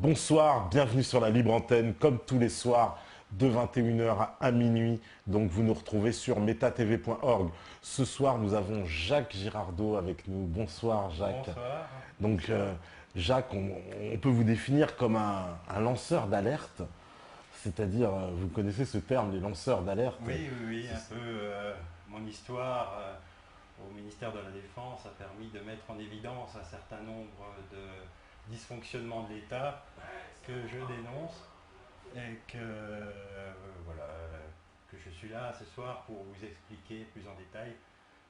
Bonsoir, bienvenue sur la Libre Antenne, comme tous les soirs, de 21h à minuit. Donc vous nous retrouvez sur metatv.org. Ce soir, nous avons Jacques Girardot avec nous. Bonsoir Jacques. Bonsoir. Donc Jacques, on peut vous définir comme un lanceur d'alerte. C'est-à-dire, vous connaissez ce terme, les lanceurs d'alerte? Oui, un peu. Mon histoire au ministère de la Défense a permis de mettre en évidence un certain nombre de dysfonctionnements de l'État que je dénonce et que je suis là ce soir pour vous expliquer plus en détail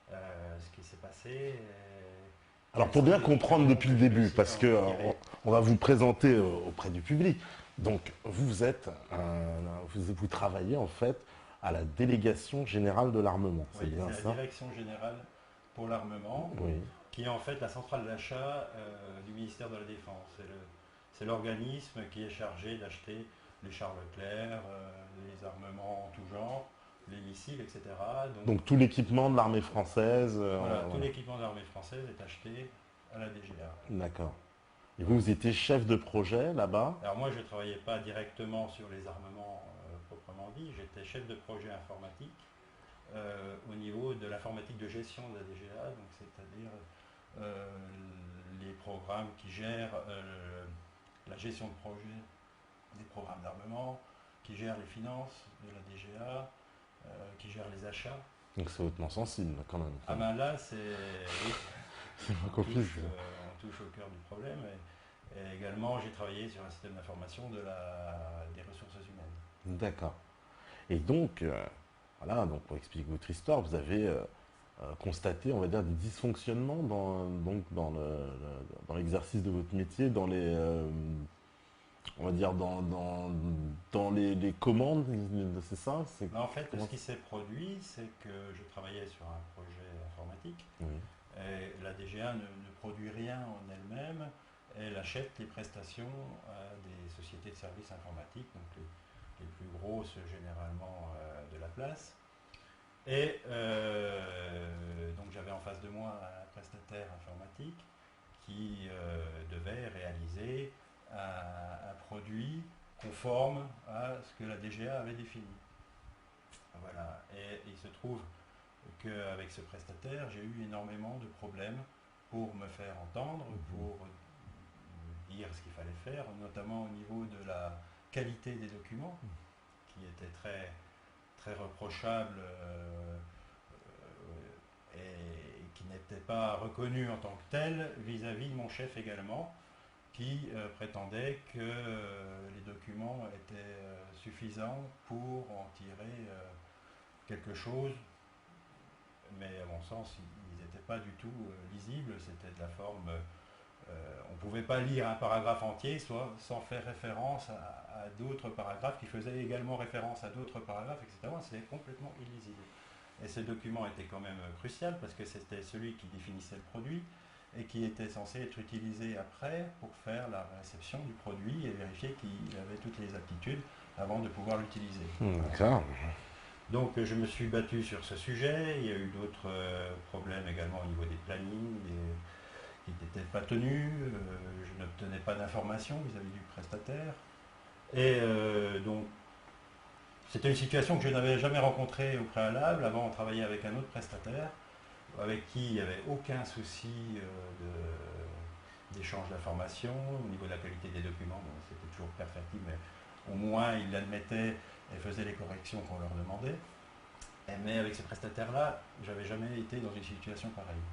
ce qui s'est passé. Alors pour bien comprendre depuis le début, parce que on va vous présenter auprès du public. Donc vous travaillez en fait à la délégation générale de l'armement, c'est Oui, bien c'est ça? la direction générale pour l'armement, Oui. qui est en fait la centrale d'achat du ministère de la Défense. C'est l'organisme qui est chargé d'acheter les chars Leclerc, les armements en tout genre, les missiles, etc. Donc tout l'équipement de l'armée française. Voilà, tout Voilà. l'équipement de l'armée française est acheté à la DGA. D'accord. Et vous étiez chef de projet là-bas? Alors moi, je ne travaillais pas directement sur les armements proprement dit, j'étais chef de projet informatique au niveau de l'informatique de gestion de la DGA, donc c'est-à-dire les programmes qui gèrent la gestion de projet des programmes d'armement, qui gèrent les finances de la DGA, qui gèrent les achats. Donc c'est hautement sensible quand même. Ah ben là, c'est... Oui, C'est pas on compliqué. touche au cœur du problème. Et également, j'ai travaillé sur un système d'information des ressources humaines. D'accord. Et donc, voilà, donc pour expliquer votre histoire, vous avez constaté, on va dire, des dysfonctionnements dans l'exercice de votre métier, on va dire, dans les commandes, c'est ça? En fait, Comment- ce qui s'est produit, c'est que je travaillais sur un projet informatique. Oui. Et la DGA ne produit rien en elle-même, elle achète les prestations à des sociétés de services informatiques, donc les plus grosses généralement de la place. Et donc j'avais en face de moi un prestataire informatique qui devait réaliser un produit conforme à ce que la DGA avait défini. Voilà. Et il se trouve qu'avec ce prestataire, j'ai eu énormément de problèmes pour me faire entendre, pour dire ce qu'il fallait faire, notamment au niveau de la qualité des documents, qui était très, très reprochable et qui n'était pas reconnu en tant que tel vis-à-vis de mon chef également, qui prétendait que les documents étaient suffisants pour en tirer quelque chose, mais à mon sens, ils n'étaient pas du tout lisibles, c'était de la forme... on ne pouvait pas lire un paragraphe entier sans faire référence à d'autres paragraphes qui faisaient également référence à d'autres paragraphes, etc. C'était complètement illisible. Et ce document était quand même crucial parce que c'était celui qui définissait le produit et qui était censé être utilisé après pour faire la réception du produit et vérifier qu'il avait toutes les aptitudes avant de pouvoir l'utiliser. D'accord. Donc je me suis battu sur ce sujet, il y a eu d'autres problèmes également au niveau des plannings qui n'étaient pas tenus, je n'obtenais pas d'informations vis-à-vis du prestataire. Et donc c'était une situation que je n'avais jamais rencontrée au préalable. Avant on travaillait avec un autre prestataire avec qui il n'y avait aucun souci d'échange d'informations au niveau de la qualité des documents. Bon, c'était toujours perfectible, mais au moins ils l'admettaient et faisaient les corrections qu'on leur demandait. Mais avec ce prestataire-là, j'avais jamais été dans une situation pareille.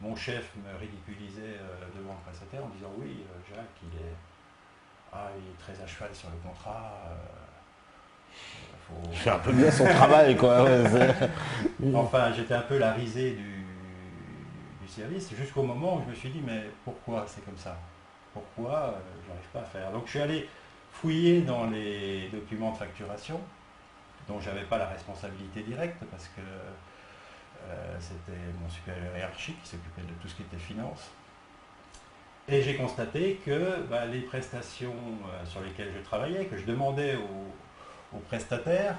Mon chef me ridiculisait devant le prestataire en disant oui, Jacques, il est très à cheval sur le contrat. Il fait un peu bien son travail, quoi. Ouais, enfin, j'étais un peu la risée du service, jusqu'au moment où je me suis dit mais pourquoi c'est comme ça? Pourquoi j'arrive pas à faire? Donc je suis allé fouiller dans les documents de facturation, dont j'avais pas la responsabilité directe parce que c'était mon supérieur hiérarchique qui s'occupait de tout ce qui était finance. Et j'ai constaté que les prestations sur lesquelles je travaillais, que je demandais aux prestataires,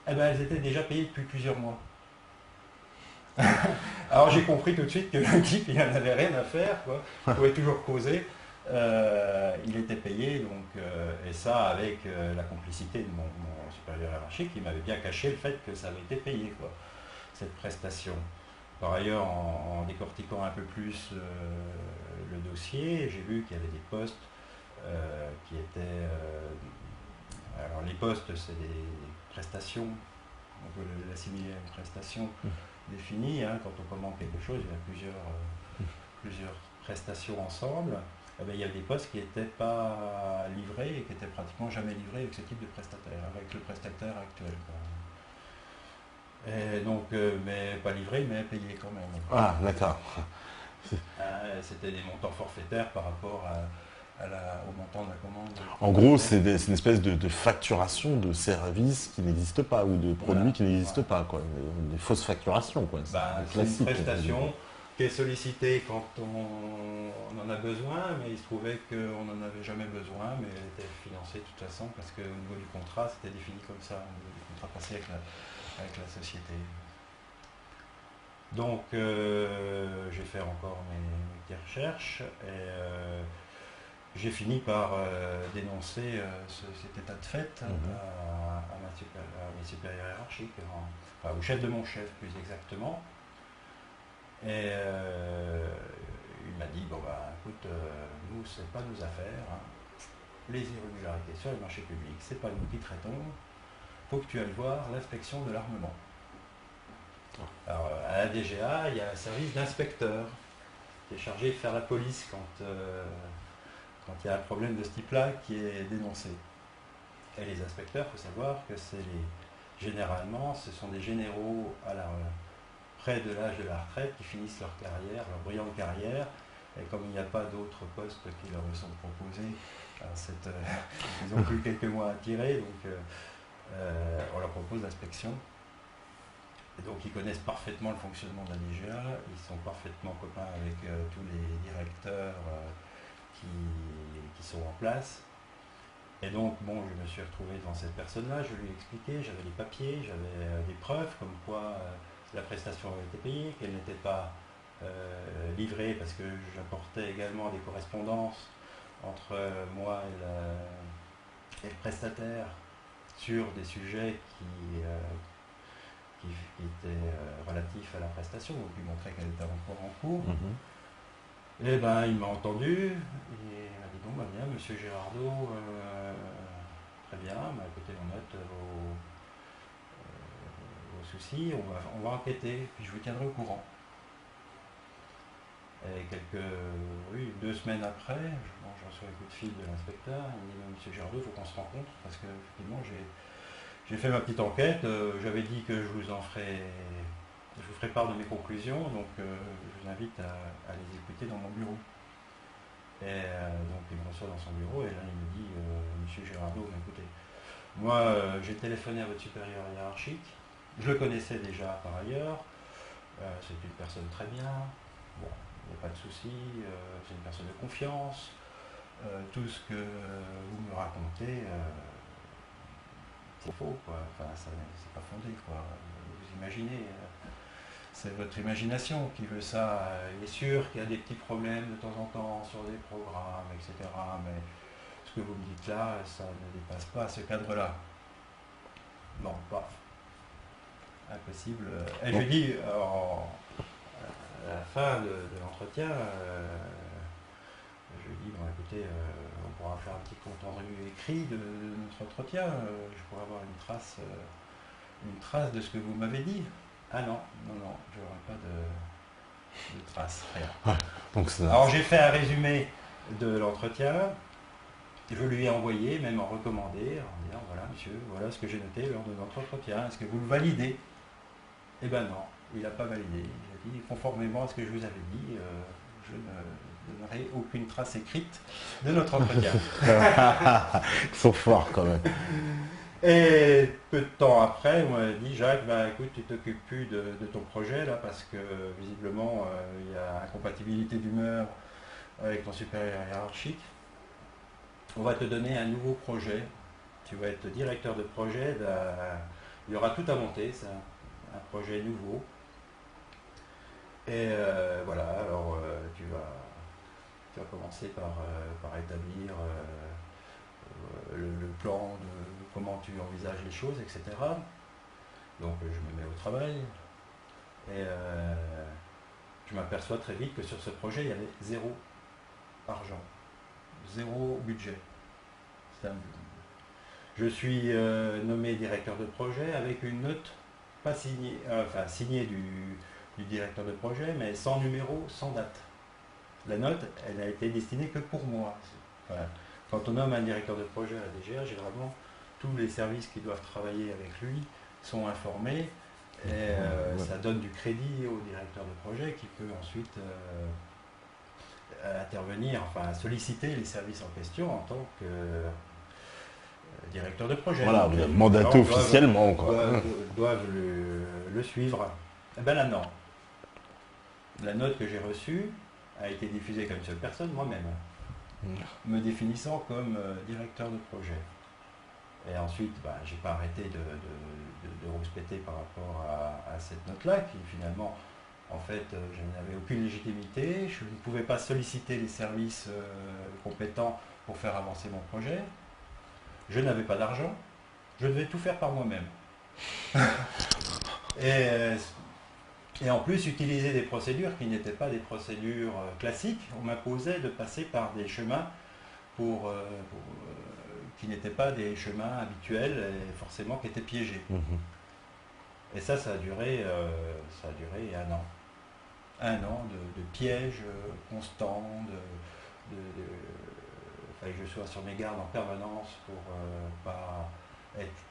elles étaient déjà payées depuis plusieurs mois. Alors j'ai compris tout de suite que le type, il n'en avait rien à faire, quoi. Il pouvait toujours causer. il était payé, donc, et ça avec la complicité de mon supérieur hiérarchique qui m'avait bien caché le fait que ça avait été payé, quoi, cette prestation. Par ailleurs, en décortiquant un peu plus le dossier, j'ai vu qu'il y avait des postes qui étaient... alors les postes, c'est des prestations, on peut l'assimiler à une prestation définie, hein. Quand on commande quelque chose, il y a plusieurs prestations ensemble. Eh bien, il y a des postes qui n'étaient pas livrés et qui étaient pratiquement jamais livrés avec ce type de prestataire, avec le prestataire actuel, quoi. Et donc, mais pas livré, mais payé quand même. Ah, d'accord. C'était des montants forfaitaires par rapport au montant de la commande. En gros, c'est une espèce de facturation de services qui n'existent pas ou de produits Voilà, qui n'existent voilà. pas, quoi. Des fausses facturations, quoi. C'est une prestation qui est sollicitée quand on en a besoin, mais il se trouvait qu'on n'en avait jamais besoin, mais elle était financée de toute façon parce qu'au niveau du contrat, c'était défini comme ça, au niveau du contrat passé avec la société. Donc j'ai fait encore mes petites recherches et j'ai fini par dénoncer cet état de fait à mes supérieurs hiérarchiques, enfin, au chef de mon chef plus exactement. Et il m'a dit, bon bah écoute, nous c'est pas nos affaires, hein. Les irrégularités sur les marchés publics, c'est pas nous qui traitons, faut que tu ailles voir l'inspection de l'armement. Alors à la DGA, il y a un service d'inspecteur qui est chargé de faire la police quand il y a un problème de ce type-là qui est dénoncé. Et les inspecteurs, il faut savoir que généralement, ce sont des généraux près de l'âge de la retraite qui finissent leur carrière, leur brillante carrière, et comme il n'y a pas d'autres postes qui leur sont proposés, ils ont plus quelques mois à tirer, donc on leur propose l'inspection. Et donc ils connaissent parfaitement le fonctionnement de la DGA, ils sont parfaitement copains avec tous les directeurs qui sont en place. Et donc, bon, je me suis retrouvé devant cette personne-là, je lui ai expliqué, j'avais les papiers, j'avais des preuves comme quoi la prestation avait été payée, qu'elle n'était pas livrée parce que j'apportais également des correspondances entre moi et le prestataire sur des sujets qui étaient relatifs à la prestation, donc il montrait qu'elle était encore en cours. Et ben il m'a entendu, et il m'a dit bon bah bien monsieur Girardot, très bien, bah, écoutez on note vos soucis, on va enquêter, puis je vous tiendrai au courant. Et 2 semaines après, je reçois un coup de fil de l'inspecteur, il me dit monsieur Girardot, il faut qu'on se rencontre, parce que effectivement j'ai fait ma petite enquête, j'avais dit que je vous ferai part de mes conclusions, donc je vous invite à les écouter dans mon bureau. Et donc il me reçoit dans son bureau et là il me dit monsieur Girardot, écoutez, moi j'ai téléphoné à votre supérieur hiérarchique, je le connaissais déjà par ailleurs, c'est une personne très bien, bon, il n'y a pas de souci, c'est une personne de confiance, tout ce que vous me racontez, c'est faux, quoi. Enfin, c'est pas fondé, quoi. Vous imaginez, c'est votre imagination qui veut ça. Il est sûr qu'il y a des petits problèmes de temps en temps sur des programmes, etc. Mais ce que vous me dites là, ça ne dépasse pas ce cadre-là. Non, pas impossible. Et je lui dis, à la fin de l'entretien, je lui dis, bon écoutez, on pourra faire un petit compte rendu écrit de notre entretien, je pourrais avoir une trace de ce que vous m'avez dit. Ah non, je n'aurai pas de trace, rien. Ouais, donc alors j'ai fait un résumé de l'entretien, je lui ai envoyé, même en recommandé, en disant, voilà monsieur, voilà ce que j'ai noté lors de notre entretien, est-ce que vous le validez? Eh ben non, il n'a pas validé, il a dit, conformément à ce que je vous avais dit, je ne donnerai aucune trace écrite de notre entretien. Ils sont forts quand même. Et peu de temps après, on m'a dit, Jacques, bah, écoute, tu t'occupes plus de ton projet là parce que visiblement il y a incompatibilité d'humeur avec ton supérieur hiérarchique. On va te donner un nouveau projet. Tu vas être directeur de projet. Il y aura tout à monter, c'est un projet nouveau. Et voilà, alors tu vas Tu vas commencer par établir le plan de comment tu envisages les choses, etc. Donc je me mets au travail et je m'aperçois très vite que sur ce projet, il y avait zéro argent, zéro budget. Je suis nommé directeur de projet avec une note pas signée, signée du directeur de projet, mais sans numéro, sans date. La note, elle a été destinée que pour moi. Enfin, quand on nomme un directeur de projet à la DGA, généralement, tous les services qui doivent travailler avec lui sont informés et ça donne du crédit au directeur de projet qui peut ensuite intervenir, enfin solliciter les services en question en tant que directeur de projet. Voilà, donc, vous êtes mandaté officiellement, quoi. Doivent le suivre. Eh ben là, non. La note que j'ai reçue a été diffusée comme une seule personne, moi-même, me définissant comme directeur de projet. Et ensuite, j'ai pas arrêté de rouspéter par rapport à cette note-là, qui finalement, en fait, je n'avais aucune légitimité, je ne pouvais pas solliciter les services compétents pour faire avancer mon projet. Je n'avais pas d'argent, je devais tout faire par moi-même. et en plus, utiliser des procédures qui n'étaient pas des procédures classiques. On m'imposait de passer par des chemins qui n'étaient pas des chemins habituels et forcément qui étaient piégés. Et ça a duré 1 an. 1 an de pièges constants, fallait que je sois sur mes gardes en permanence pour pas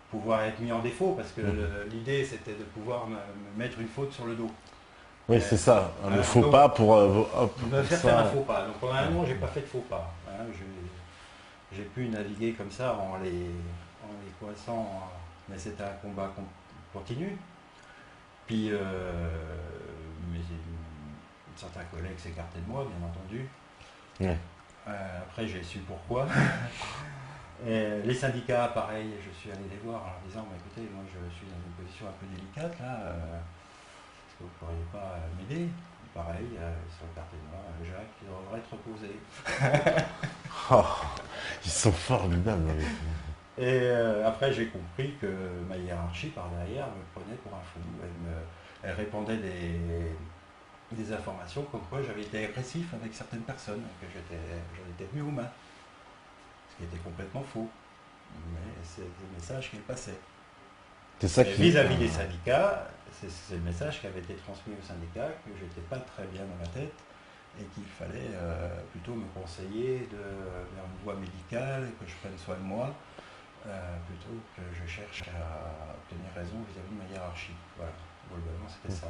pouvoir être mis en défaut, parce que l'idée c'était de pouvoir me mettre une faute sur le dos. Oui, c'est ça, le faux pas pour... me faire un faux pas. Donc pendant 1 an, j'ai pas fait de faux pas. Hein, j'ai pu naviguer comme ça en les coinçant, mais c'était un combat continu. Puis certains collègues s'écartaient de moi, bien entendu. Ouais. Après, j'ai su pourquoi. Et les syndicats, pareil, je suis allé les voir en leur disant écoutez, moi je suis dans une position un peu délicate là, est-ce que vous ne pourriez pas m'aider? Pareil, ils sont écartés de moi, Jacques, il devrait être reposé. Ils sont formidables avec vous. Et après, j'ai compris que ma hiérarchie par derrière me prenait pour un fou. Elle répandait des informations comme quoi j'avais été agressif avec certaines personnes, que j'en étais venu aux mains. Ce qui était complètement faux. Mais c'est le message qu'elle passait. C'est ça Vis-à-vis des syndicats, c'est le message qui avait été transmis aux syndicats, que je n'étais pas très bien dans ma tête et qu'il fallait plutôt me conseiller vers une voie médicale et que je prenne soin de moi, plutôt que je cherche à obtenir raison vis-à-vis de ma hiérarchie. Voilà, globalement c'était ça.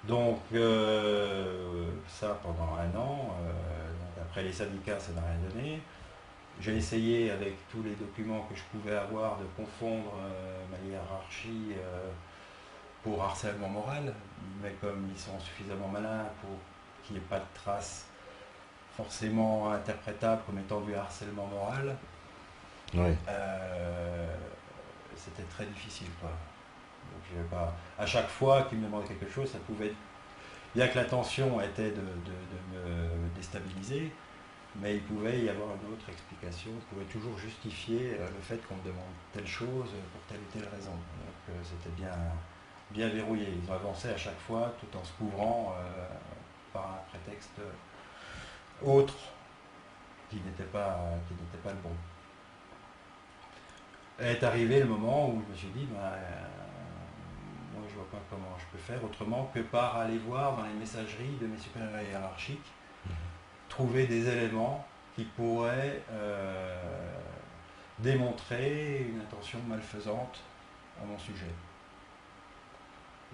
Donc ça pendant 1 an, donc après les syndicats ça n'a rien donné. J'ai essayé avec tous les documents que je pouvais avoir de confondre ma hiérarchie pour harcèlement moral, mais comme ils sont suffisamment malins pour qu'il n'y ait pas de traces forcément interprétables comme étant du harcèlement moral, c'était très difficile, quoi. Donc, à chaque fois qu'ils me demandaient quelque chose, ça pouvait être, bien que l'intention était de me déstabiliser, mais il pouvait y avoir une autre explication, il pouvait toujours justifier le fait qu'on me demande telle chose pour telle ou telle raison. Donc c'était bien verrouillé. Ils ont avancé à chaque fois tout en se couvrant par un prétexte autre qui n'était pas le bon. Est arrivé le moment où je me suis dit, moi je vois pas comment je peux faire autrement que par aller voir dans les messageries de mes supérieurs hiérarchiques, trouver des éléments qui pourraient démontrer une intention malfaisante à mon sujet.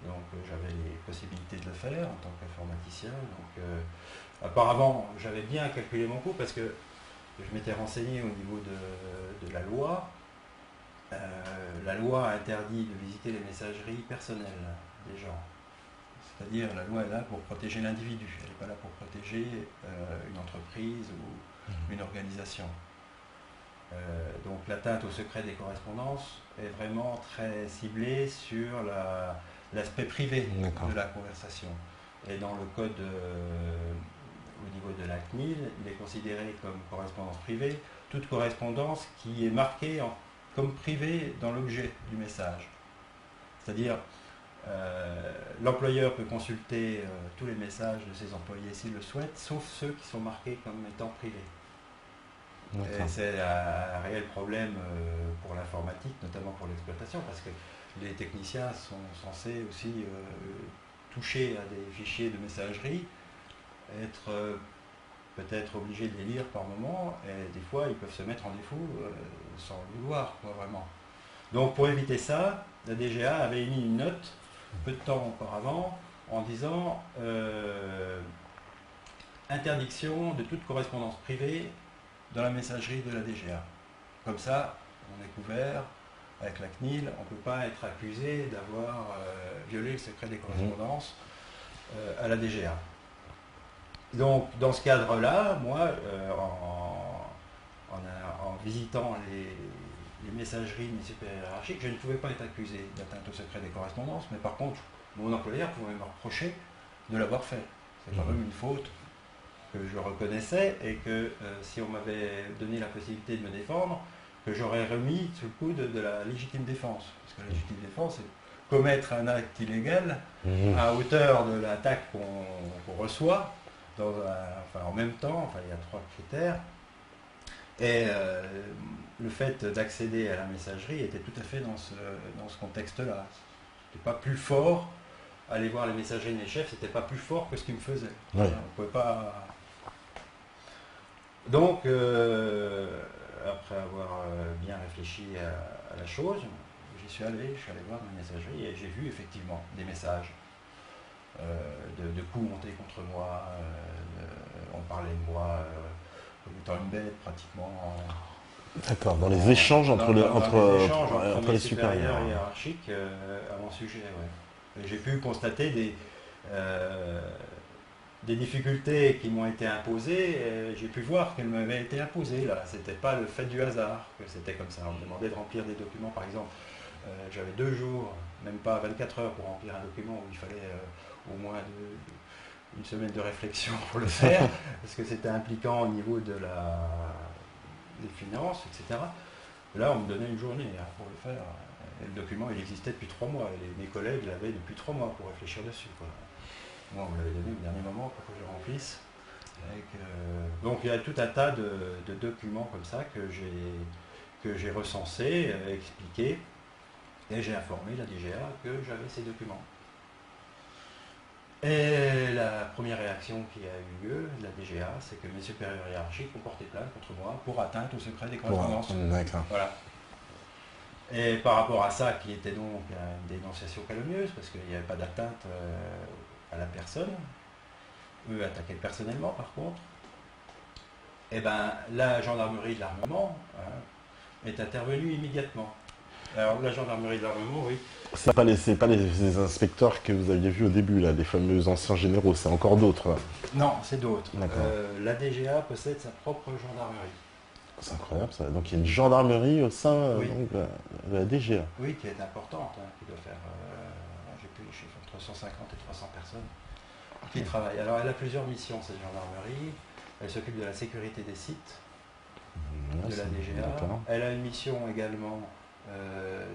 Donc j'avais les possibilités de le faire en tant qu'informaticien. Donc apparemment j'avais bien calculé mon coût parce que je m'étais renseigné au niveau de la loi. La loi interdit de visiter les messageries personnelles des gens. C'est-à-dire la loi est là pour protéger l'individu, elle n'est pas là pour protéger une entreprise ou une organisation. Donc l'atteinte au secret des correspondances est vraiment très ciblée sur l'aspect privé de la conversation. Et dans le code au niveau de la CNIL, il est considéré comme correspondance privée toute correspondance qui est marquée comme privée dans l'objet du message. C'est-à-dire, l'employeur peut consulter tous les messages de ses employés s'il le souhaite, sauf ceux qui sont marqués comme étant privés. Et c'est un réel problème pour l'informatique, notamment pour l'exploitation, parce que les techniciens sont censés aussi toucher à des fichiers de messagerie, être peut-être obligés de les lire par moment, et des fois ils peuvent se mettre en défaut sans le vouloir, quoi, vraiment. Donc pour éviter ça, la DGA avait émis une note peu de temps auparavant en disant interdiction de toute correspondance privée dans la messagerie de la DGA. Comme ça, on est couvert avec la CNIL, on ne peut pas être accusé d'avoir violé le secret des correspondances à la DGA. Donc dans ce cadre-là, moi, en visitant les messageries de mes supérieurs hiérarchiques, je ne pouvais pas être accusé d'atteinte au secret des correspondances, mais par contre, mon employeur pouvait me reprocher de l'avoir fait. C'est quand même une faute que je reconnaissais et que si on m'avait donné la possibilité de me défendre, que j'aurais remis sous le coup de la légitime défense. Parce que la légitime défense, c'est commettre un acte illégal à hauteur de l'attaque qu'on reçoit, en même temps, il y a 3 critères. Et le fait d'accéder à la messagerie était tout à fait dans ce contexte-là. C'était pas plus fort, aller voir les messageries de mes chefs, c'était pas plus fort que ce qu'ils me faisaient. Ouais. On pouvait pas... Donc, après avoir bien réfléchi à la chose, je suis allé voir dans les messageries et j'ai vu effectivement des messages de coups montés contre moi, on parlait de moi comme étant une bête pratiquement. D'accord, dans les échanges entre les supérieurs hiérarchiques à mon sujet. Ouais. J'ai pu constater des difficultés qui m'ont été imposées, j'ai pu voir qu'elles m'avaient été imposées. Là, c'était pas le fait du hasard, que c'était comme ça. On me demandait de remplir des documents, par exemple. J'avais 2 jours, même pas 24 heures pour remplir un document où il fallait au moins une semaine de réflexion pour le faire, parce que c'était impliquant au niveau des finances, etc. Là, on me donnait une journée pour le faire. Et le document, il existait depuis 3 mois. Et mes collègues l'avaient depuis 3 mois pour réfléchir dessus, quoi. Moi, on me l'avait donné au dernier moment pour que je remplisse. Donc, il y a tout un tas de documents comme ça que j'ai recensés, expliqués, et j'ai informé la DGA que j'avais ces documents. Et la première réaction qui a eu lieu de la DGA, c'est que mes supérieurs hiérarchiques ont porté plainte contre moi pour atteinte au secret des correspondances. Voilà. Et par rapport à ça, qui était donc une dénonciation calomnieuse, parce qu'il n'y avait pas d'atteinte à la personne, eux attaquaient personnellement par contre, et ben la gendarmerie de l'armement est intervenue immédiatement. Alors la gendarmerie de l'armement, oui. C'est pas les inspecteurs que vous aviez vus au début, là, les fameux anciens généraux, c'est encore d'autres. Non, c'est d'autres. La DGA possède sa propre gendarmerie. C'est incroyable ça. Donc il y a une gendarmerie au sein de la DGA. Oui, qui est importante, qui doit faire, j'ai plus les chiffres, entre 150 et 300 personnes qui travaillent. Alors elle a plusieurs missions, cette gendarmerie. Elle s'occupe de la sécurité des sites de la DGA. Elle a une mission également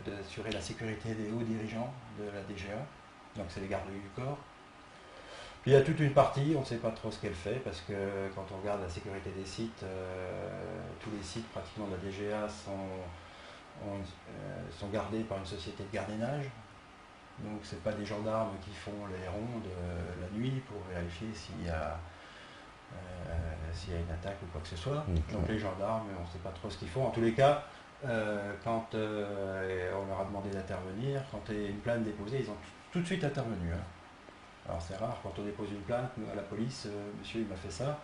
d'assurer la sécurité des hauts dirigeants de la DGA. Donc c'est les gardes du corps. Puis il y a toute une partie, on ne sait pas trop ce qu'elle fait, parce que quand on regarde la sécurité des sites, tous les sites pratiquement de la DGA sont gardés par une société de gardiennage. Donc ce n'est pas des gendarmes qui font les rondes la nuit pour vérifier s'il y a une attaque ou quoi que ce soit. Donc les gendarmes, on ne sait pas trop ce qu'ils font. En tous les cas, quand on leur a demandé d'intervenir, quand il y a une plainte déposée, ils ont tout de suite intervenu. Alors c'est rare, quand on dépose une plainte à la police, monsieur il m'a fait ça,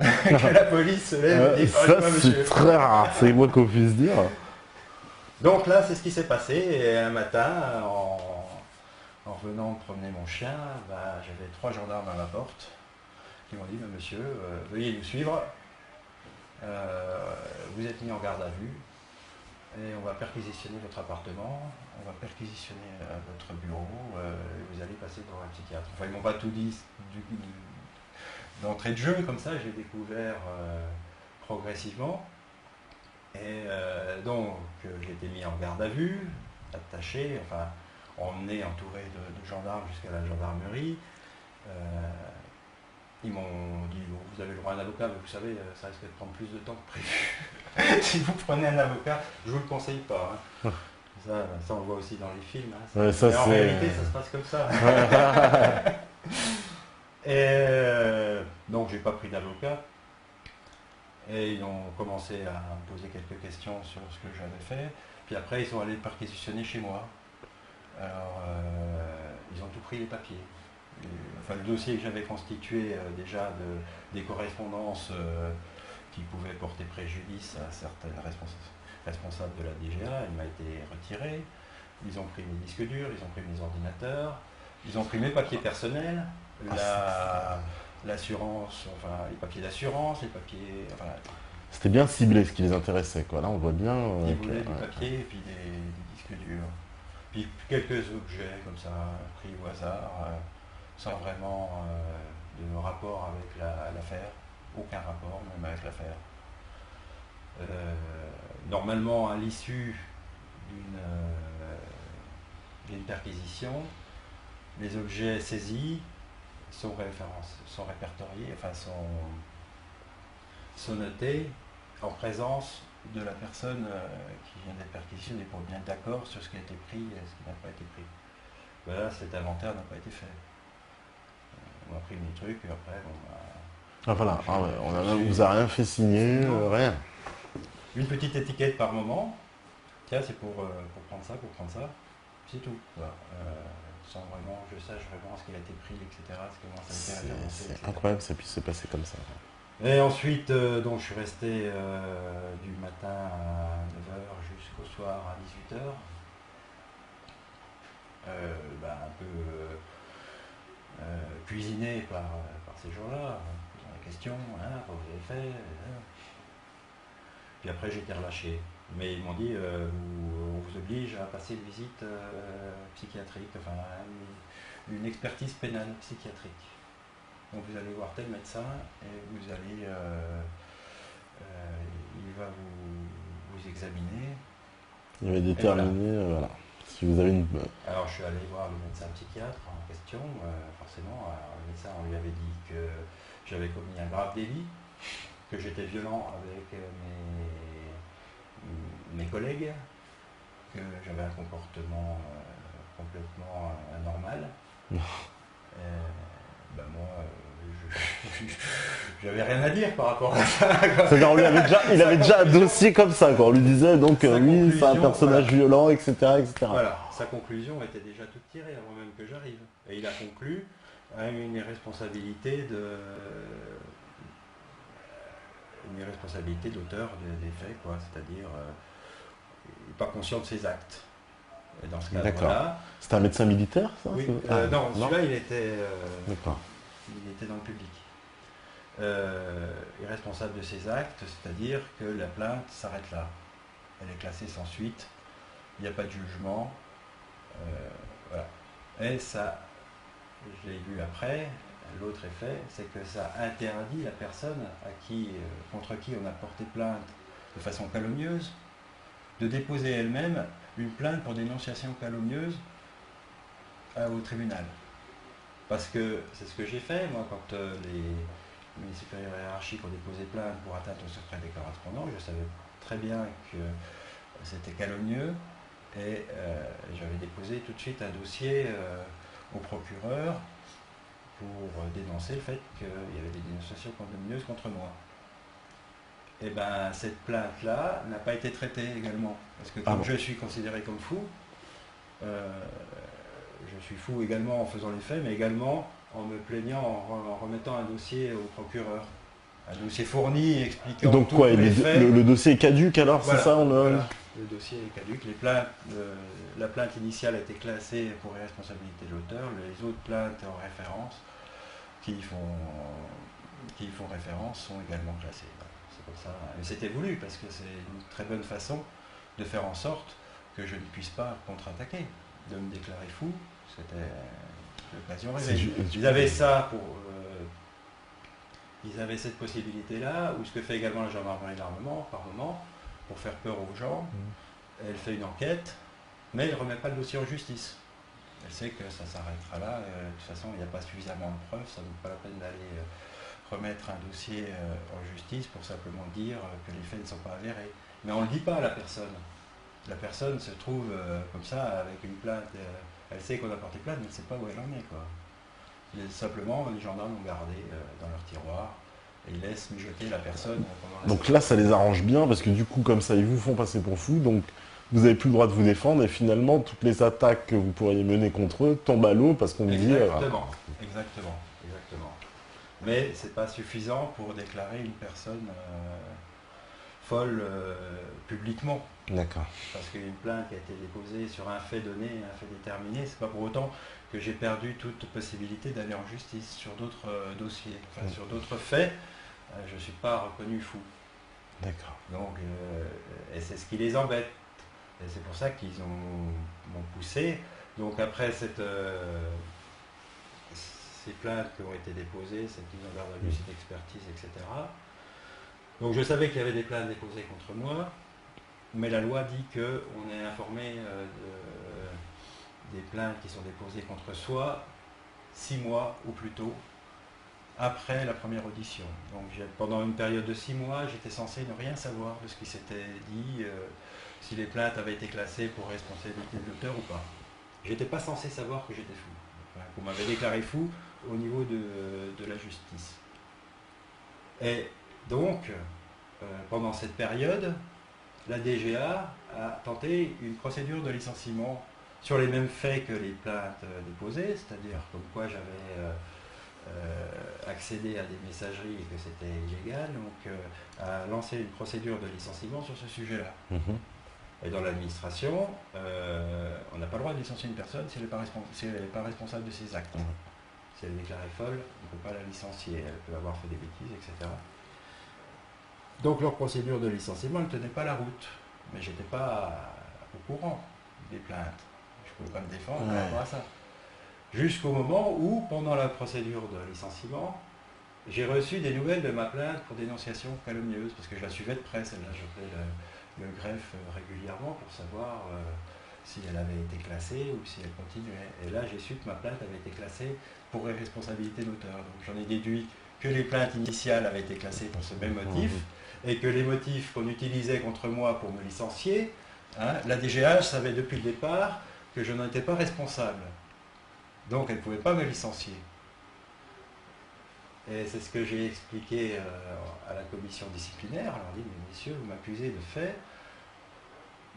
que la police se lève et dit ça c'est très rare, c'est moi qu'on puisse dire. Donc là c'est ce qui s'est passé, et un matin, en revenant de promener mon chien, j'avais 3 gendarmes à ma porte qui m'ont dit monsieur, veuillez nous suivre, vous êtes mis en garde à vue, et on va perquisitionner votre appartement, on va perquisitionner votre bureau, vous allez passer passer dans un psychiatre. Enfin, ils m'ont pas tout dit d'entrée de jeu, comme ça, j'ai découvert progressivement. Et donc, j'ai été mis en garde à vue, attaché, enfin, emmené, entouré de gendarmes jusqu'à la gendarmerie. Ils m'ont dit, bon, vous avez le droit à un avocat, mais vous savez, ça risque de prendre plus de temps que prévu. Si vous prenez un avocat, je ne vous le conseille pas. Hein. Ça, on le voit aussi dans les films. Hein. Ouais, ça, mais en réalité, ça se passe comme ça. Et donc, j'ai pas pris d'avocat. Et ils ont commencé à me poser quelques questions sur ce que j'avais fait. Puis après, ils sont allés perquisitionner chez moi. Alors, ils ont tout pris les papiers. Enfin, le dossier que j'avais constitué déjà des correspondances qui pouvaient porter préjudice à certaines responsables de la DGA, il m'a été retiré. Ils ont pris mes disques durs, ils ont pris mes ordinateurs, ils ont pris mes papiers personnels, l'assurance, enfin les papiers d'assurance, les papiers. Enfin, c'était bien ciblé ce qui les intéressait, quoi. Là, on voit bien. Ils voulaient du papier et puis des disques durs. Puis quelques objets comme ça, pris au hasard, sans vraiment de rapport avec l'affaire. Aucun rapport même avec l'affaire. Normalement, à l'issue d'une perquisition, les objets saisis sont répertoriés, enfin sont notés en présence de la personne qui vient d'être perquisitionnée pour bien être d'accord sur ce qui a été pris et ce qui n'a pas été pris. Ben là, cet inventaire n'a pas été fait. On a pris mes trucs et après on a... Ah voilà, on vous a rien fait signer, rien. Une petite étiquette par moment. Tiens, c'est pour prendre ça, c'est tout. Voilà. Sans vraiment, je sache vraiment ce qui a été pris, etc. Comment ça a été référencé. C'est incroyable que ça puisse se passer comme ça. Et ensuite, donc, je suis resté du matin à 9 h jusqu'au soir à 18 h. Un peu cuisiné par ces gens-là, posant la question, hein, quoi vous avez fait. Puis après, j'ai été relâché. Mais ils m'ont dit, on vous oblige à passer une visite psychiatrique, enfin une expertise pénale psychiatrique. Donc vous allez voir tel médecin et vous allez, il va vous examiner. Il va déterminer, voilà. Si vous avez une... Alors je suis allé voir le médecin psychiatre en question, forcément. Alors, le médecin, on lui avait dit que j'avais commis un grave délit, que j'étais violent avec mes collègues, que j'avais un comportement complètement anormal. Moi, j'avais rien à dire par rapport à ça. C'est-à-dire, il avait déjà un dossier comme ça, quoi. On lui disait donc oui, c'est un personnage violent, etc., etc. Voilà, sa conclusion était déjà toute tirée avant même que j'arrive. Et il a conclu à une irresponsabilité d'auteur des faits, quoi. C'est-à-dire, il n'est pas conscient de ses actes. Et dans ce cadre-là... C'était un médecin militaire, ça? Oui, non, celui-là, il était dans le public. Irresponsable de ses actes, c'est-à-dire que la plainte s'arrête là. Elle est classée sans suite, il n'y a pas de jugement. Voilà. Et ça, je l'ai vu après, l'autre effet, c'est que ça interdit la personne contre qui on a porté plainte de façon calomnieuse de déposer elle-même une plainte pour dénonciation calomnieuse au tribunal. Parce que c'est ce que j'ai fait, moi, quand mes supérieurs hiérarchiques ont déposé plainte pour atteinte au secret des correspondants, je savais très bien que c'était calomnieux et j'avais déposé tout de suite un dossier au procureur pour dénoncer le fait qu'il y avait des dénonciations calomnieuses contre moi. Et bien cette plainte-là n'a pas été traitée également. Parce que comme je suis considéré comme fou, je suis fou également en faisant les faits, mais également en me plaignant, en remettant un dossier au procureur. Un dossier fourni expliquant donc quoi, les faits. Le dossier est caduque alors, voilà, c'est ça voilà. Le dossier est caduque. La plainte initiale a été classée pour irresponsabilité de l'auteur. Les autres plaintes en référence qui y font référence sont également classées. C'est comme ça. Mais c'était voulu parce que c'est une très bonne façon de faire en sorte que je ne puisse pas contre-attaquer, de me déclarer fou. C'était l'occasion rêvée. Ils avaient ça pour... ils avaient cette possibilité-là, ou ce que fait également la gendarmerie d'armement, par moment, pour faire peur aux gens. Elle fait une enquête, mais elle ne remet pas le dossier en justice. Elle sait que ça s'arrêtera là. De toute façon, il n'y a pas suffisamment de preuves. Ça ne vaut pas la peine d'aller remettre un dossier en justice pour simplement dire que les faits ne sont pas avérés. Mais on ne le dit pas à la personne. La personne se trouve comme ça avec une plainte. Elle sait qu'on a porté plainte, mais elle ne sait pas où elle en est, quoi. Simplement, les gendarmes l'ont gardé dans leur tiroir et ils laissent mijoter la personne pendant la Donc là, ça les arrange bien parce que du coup, comme ça, ils vous font passer pour fou. Donc vous n'avez plus le droit de vous défendre et finalement, toutes les attaques que vous pourriez mener contre eux tombent à l'eau parce qu'on vous dit... Exactement. Mais c'est pas suffisant pour déclarer une personne folle publiquement. D'accord. Parce qu'une plainte qui a été déposée sur un fait donné, un fait déterminé, c'est pas pour autant que j'ai perdu toute possibilité d'aller en justice sur d'autres dossiers. Enfin, sur d'autres faits, je ne suis pas reconnu fou. D'accord. Donc, et c'est ce qui les embête. Et c'est pour ça qu'ils m'ont poussé. Donc après ces plaintes qui ont été déposées, cette mise en garde à vue, cette expertise, etc. Donc je savais qu'il y avait des plaintes déposées contre moi, mais la loi dit qu'on est informé des plaintes qui sont déposées contre soi 6 mois ou plus tôt après la première audition. Donc pendant une période de 6 mois, j'étais censé ne rien savoir de ce qui s'était dit, si les plaintes avaient été classées pour responsabilité de l'auteur ou pas. J'étais pas censé savoir que j'étais fou. Enfin, qu'on m'avait déclaré fou au niveau de la justice. Et donc, pendant cette période, la DGA a tenté une procédure de licenciement sur les mêmes faits que les plaintes déposées, c'est-à-dire comme quoi j'avais accédé à des messageries et que c'était illégal, donc a lancé une procédure de licenciement sur ce sujet-là. Et dans l'administration, on n'a pas le droit de licencier une personne si elle n'est pas responsable de ses actes. Si elle est déclarée folle, on ne peut pas la licencier, elle peut avoir fait des bêtises, etc. Donc leur procédure de licenciement ne tenait pas la route. Mais je n'étais pas au courant des plaintes. Je ne pouvais pas me défendre par rapport à ça. Jusqu'au moment où, pendant la procédure de licenciement, j'ai reçu des nouvelles de ma plainte pour dénonciation calomnieuse, parce que je la suivais de près, celle-là, j'appelais le greffe régulièrement pour savoir si elle avait été classée ou si elle continuait. Et là, j'ai su que ma plainte avait été classée pour irresponsabilité d'auteur. Donc j'en ai déduit que les plaintes initiales avaient été classées pour ce même motif, et que les motifs qu'on utilisait contre moi pour me licencier, la DGH savait depuis le départ que je n'en étais pas responsable. Donc elle ne pouvait pas me licencier. Et c'est ce que j'ai expliqué à la commission disciplinaire. Alors on dit, mais messieurs, vous m'accusez de faits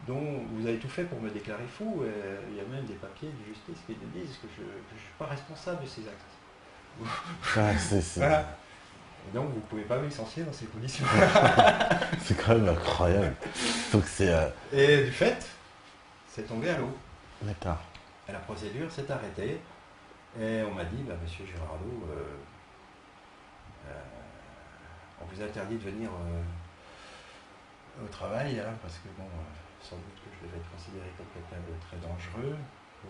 dont vous avez tout fait pour me déclarer fou. Et il y a même des papiers de justice qui disent que je ne suis pas responsable de ces actes. Voilà. Et donc vous ne pouvez pas me licencier dans ces conditions. C'est quand même incroyable. Donc Et du fait, c'est tombé à l'eau. D'accord. Et la procédure s'est arrêtée. Et on m'a dit, bah, monsieur Girardot, on vous interdit de venir au travail, parce que bon, sans doute que je devais être considéré comme quelqu'un de très dangereux,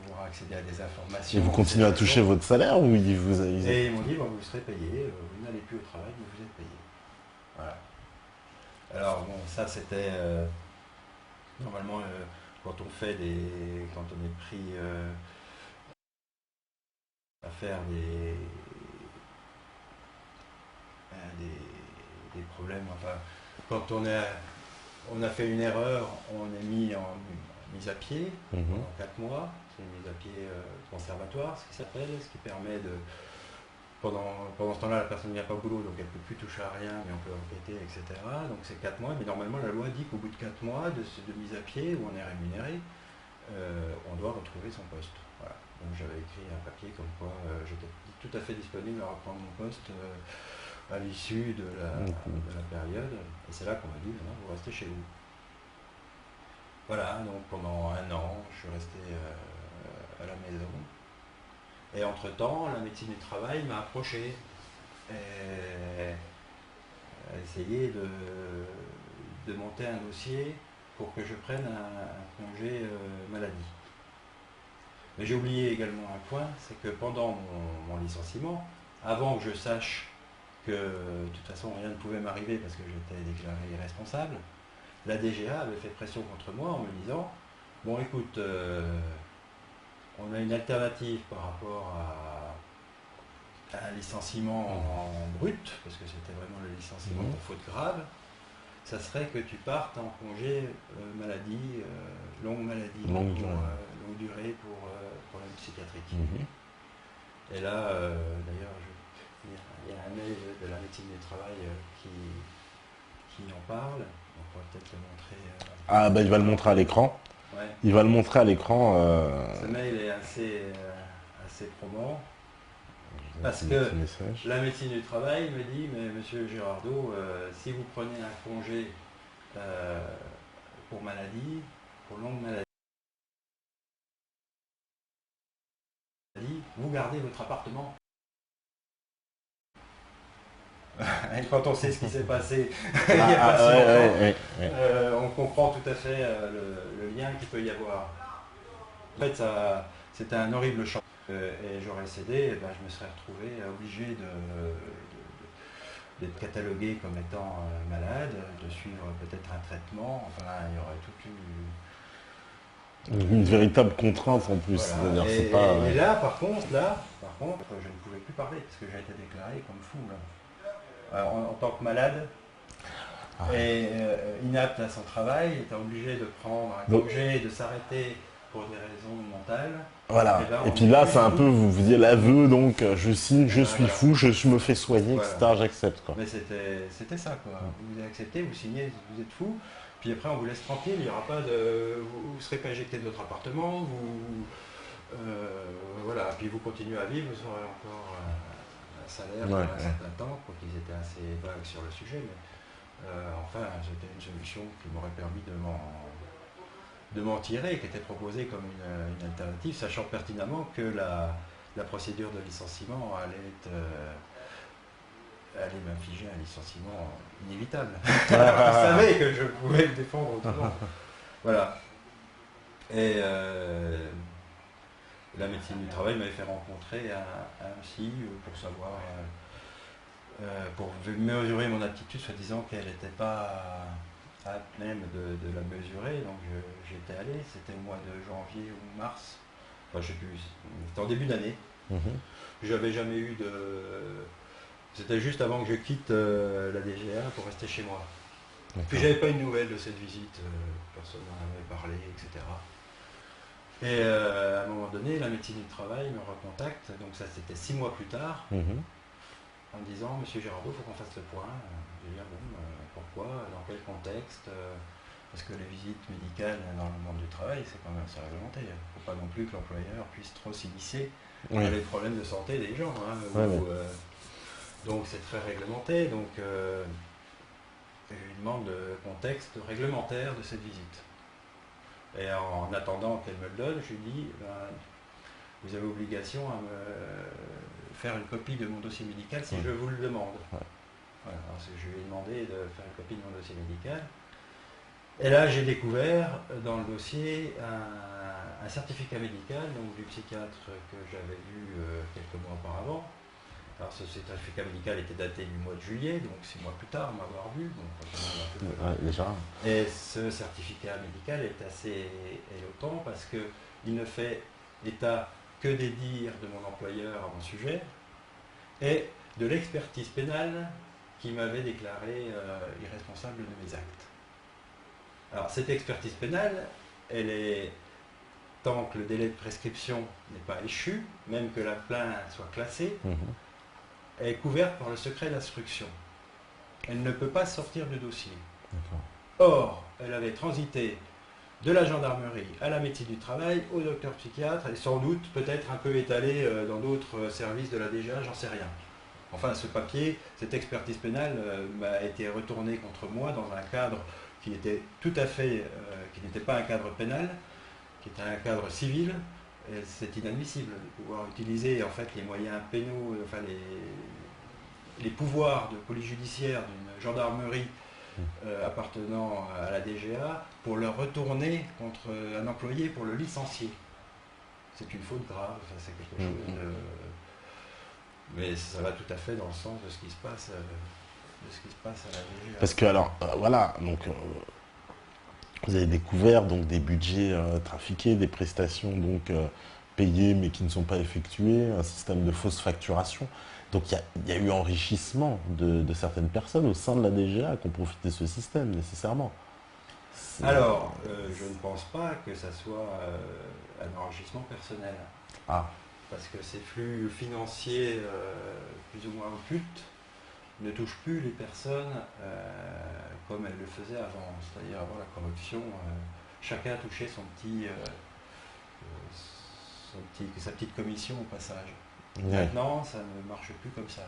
pour accéder à des informations. Et vous continuez à toucher votre salaire ou ils vous Et ils m'ont dit, bon, vous serez payé, vous n'allez plus au travail, mais vous êtes payé. Voilà. Alors bon, ça c'était normalement quand on fait quand on est pris à faire des problèmes, enfin, quand on a fait une erreur, on est mis en mise à pied pendant 4 mois, c'est une mise à pied conservatoire, ce qui s'appelle, ce qui permet de... Pendant ce temps-là, la personne ne vient pas au boulot, donc elle ne peut plus toucher à rien, mais on peut enquêter, etc. Donc c'est 4 mois, mais normalement la loi dit qu'au bout de 4 mois de mise à pied, où on est rémunéré, on doit retrouver son poste. Voilà. Donc j'avais écrit un papier comme quoi j'étais tout à fait disponible à reprendre mon poste à l'issue de la période. Et c'est là qu'on m'a dit, maintenant vous restez chez vous. Voilà, donc pendant 1 an, je suis resté à la maison. Et entre-temps, la médecine du travail m'a approché et a essayé de monter un dossier pour que je prenne un congé maladie. Mais j'ai oublié également un point, c'est que pendant mon licenciement, avant que je sache que de toute façon rien ne pouvait m'arriver parce que j'étais déclaré irresponsable, la DGA avait fait pression contre moi en me disant bon écoute, on a une alternative par rapport à un licenciement en brut, parce que c'était vraiment le licenciement pour faute grave, ça serait que tu partes en congé maladie, longue Longue durée. longue durée pour problème psychiatrique. Et là, d'ailleurs, il y a un mail de la médecine du travail qui en parle. On pourrait peut-être le montrer. Ah bah il va le montrer à l'écran. Ouais. Il va le montrer à l'écran. Ce mail est assez probant. Parce que la médecine du travail me dit, mais monsieur Girardot, si vous prenez un congé pour maladie, pour longue maladie, vous gardez votre appartement. Et quand on sait ce qui s'est passé il n'y a pas si longtemps, on comprend tout à fait le lien qu'il peut y avoir. En fait, c'était un horrible choc. Et j'aurais cédé, et ben, je me serais retrouvé obligé d'être catalogué comme étant malade, de suivre peut-être un traitement. Enfin, il y aurait une véritable contrainte en plus. Voilà. C'est pas, et là, par contre, je ne pouvais plus parler parce que j'ai été déclaré comme fou. Là. En tant que malade, et inapte à son travail, étant obligé de prendre un congé, de s'arrêter pour des raisons mentales. Voilà. Et puis là, c'est un peu, vous faisiez l'aveu, donc je signe, je suis fou, je me fais soigner, etc. J'accepte. Mais c'était ça, quoi. Vous acceptez, vous signez, vous êtes fou. Puis après, on vous laisse tranquille, il n'y aura pas de... Vous ne serez pas éjecté de votre appartement, voilà. Puis vous continuez à vivre, vous aurez encore un salaire pendant un certain temps, pour qu'ils étaient assez vagues sur le sujet. Mais enfin, c'était une solution qui m'aurait permis de m'en tirer, qui était proposée comme une alternative, sachant pertinemment que la procédure de licenciement allait m'infliger un licenciement inévitable. Je savais que je pouvais le défendre autrement. Voilà. Et la médecine du travail m'avait fait rencontrer un psy pour savoir, pour mesurer mon aptitude, soi-disant qu'elle n'était pas apte même de la mesurer. Donc j'étais allé, c'était au mois de janvier ou mars. Enfin, je sais plus, c'était en début d'année. J'avais jamais eu de... C'était juste avant que je quitte la DGA pour rester chez moi. Puis j'avais pas une nouvelle de cette visite, personne n'en avait parlé, etc. Et à un moment donné, la médecine du travail me recontacte, donc ça c'était 6 mois plus tard, en me disant, monsieur Girardot, il faut qu'on fasse le point. Je vais dire, bon, pourquoi, dans quel contexte, parce que les visites médicales dans le monde du travail, c'est quand même assez réglementé. Il ne faut pas non plus que l'employeur puisse trop s'immiscer dans les problèmes de santé des gens. Donc c'est très réglementé, donc je lui demande le contexte réglementaire de cette visite. Et en attendant qu'elle me le donne, je lui dis, vous avez obligation à me faire une copie de mon dossier médical si je vous le demande. Voilà, je lui ai demandé de faire une copie de mon dossier médical. Et là, j'ai découvert dans le dossier un certificat médical, donc du psychiatre que j'avais vu quelques mois auparavant. Alors ce certificat médical était daté du mois de juillet, donc 6 mois plus tard, m'avoir vu. Déjà. Et ce certificat médical est assez éloquent parce qu'il ne fait état que des dires de mon employeur à mon sujet et de l'expertise pénale qui m'avait déclaré irresponsable de mes actes. Alors cette expertise pénale, elle est, tant que le délai de prescription n'est pas échu, même que la plainte soit classée, elle est couverte par le secret d'instruction. Elle ne peut pas sortir du dossier. Or, elle avait transité de la gendarmerie à la médecine du travail, au docteur psychiatre, et sans doute peut-être un peu étalée dans d'autres services de la DGA, j'en sais rien. Enfin, ce papier, cette expertise pénale m'a été retournée contre moi dans un cadre qui était tout à fait, qui n'était pas un cadre pénal, qui était un cadre civil. C'est inadmissible de pouvoir utiliser en fait les moyens pénaux, enfin les pouvoirs de police judiciaire d'une gendarmerie appartenant à la DGA pour le retourner contre un employé pour le licencier. c'est une faute grave, ça, c'est quelque chose de... Mais ça va tout à fait dans le sens de ce qui se passe, à la DGA. Parce que alors, voilà, donc vous avez découvert donc des budgets trafiqués, des prestations donc payées mais qui ne sont pas effectuées, un système de fausse facturation. Donc il y a eu enrichissement de certaines personnes au sein de la DGA qui ont profité de ce système nécessairement. Alors, je ne pense pas que ça soit un enrichissement personnel. Ah. Parce que ces flux financiers plus ou moins occultes ne touchent plus les personnes comme elles le faisaient avant. C'est-à-dire avant la corruption, chacun touchait sa petite commission au passage. Ouais. Maintenant, ça ne marche plus comme ça.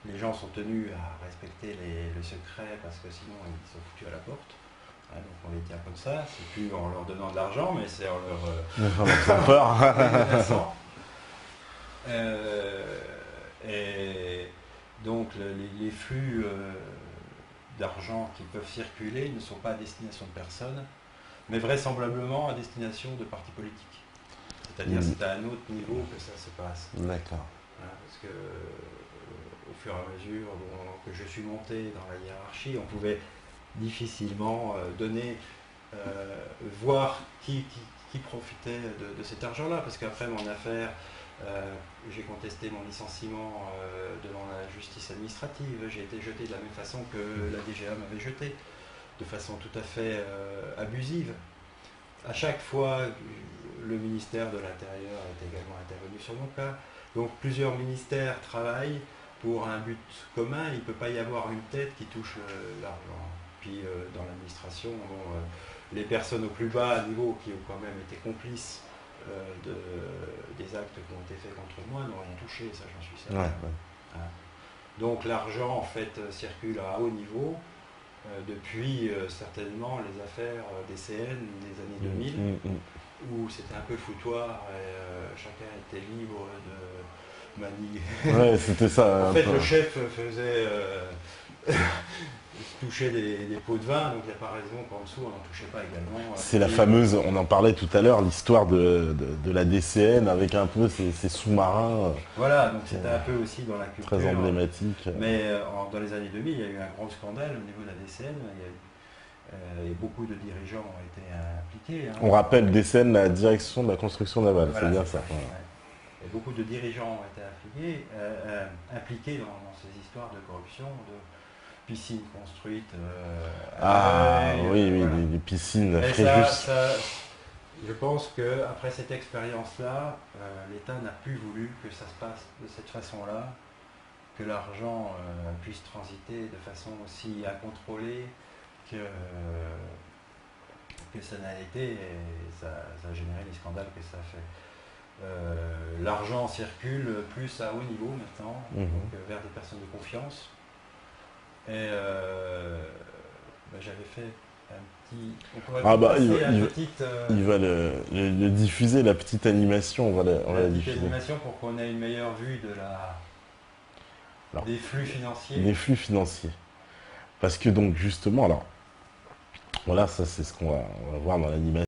Les gens sont tenus à respecter le secret parce que sinon ils sont foutus à la porte. Donc on les tient comme ça, c'est plus en leur donnant de l'argent, mais c'est en leur faisant peur. Et donc les flux d'argent qui peuvent circuler ne sont pas à destination de personnes, mais vraisemblablement à destination de partis politiques. C'est-à-dire c'est à un autre niveau que ça se passe. D'accord. Parce que au fur et à mesure que je suis monté dans la hiérarchie, on pouvait difficilement voir qui profitait de cet argent-là, parce qu'après mon affaire, j'ai contesté mon licenciement devant la justice administrative, j'ai été jeté de la même façon que la DGA m'avait jeté, de façon tout à fait abusive. À chaque fois, le ministère de l'Intérieur est également intervenu sur mon cas. Donc plusieurs ministères travaillent pour un but commun, il ne peut pas y avoir une tête qui touche l'argent. Puis dans l'administration, les personnes au plus bas niveau qui ont quand même été complices des actes qui ont été faits contre moi n'ont rien touché, ça j'en suis certain. Ouais. Donc l'argent en fait circule à haut niveau depuis certainement les affaires des CN des années 2000 où c'était un peu le foutoir et chacun était libre de manier. Ouais, c'était ça. En fait, le chef faisait toucher des pots de vin, donc il n'y a pas raison qu'en dessous on n'en touchait pas également. C'est la fameuse, on en parlait tout à l'heure, l'histoire de la DCN avec un peu ces sous-marins. Voilà, donc c'était un peu aussi dans la culture. Très emblématique. Mais dans les années 2000, il y a eu un gros scandale au niveau de la DCN. Et beaucoup de dirigeants ont été impliqués. On rappelle DCN, la direction de la construction navale, voilà, c'est bien ça. Ouais. Et beaucoup de dirigeants ont été impliqués dans ces histoires de corruption, de piscines construites. Oui, voilà. Les piscines. Je pense qu'après cette expérience-là, l'État n'a plus voulu que ça se passe de cette façon-là, que l'argent puisse transiter de façon aussi incontrôlée que ça n'a été, et ça a généré les scandales que ça a fait. L'argent circule plus à haut niveau maintenant, donc vers des personnes de confiance. Et j'avais fait un petit... Il va le diffuser, la petite animation, on va la diffuser. Animation pour qu'on ait une meilleure vue des flux financiers. Des flux financiers. Parce que donc justement, alors, voilà, ça c'est ce qu'on va voir dans l'animation.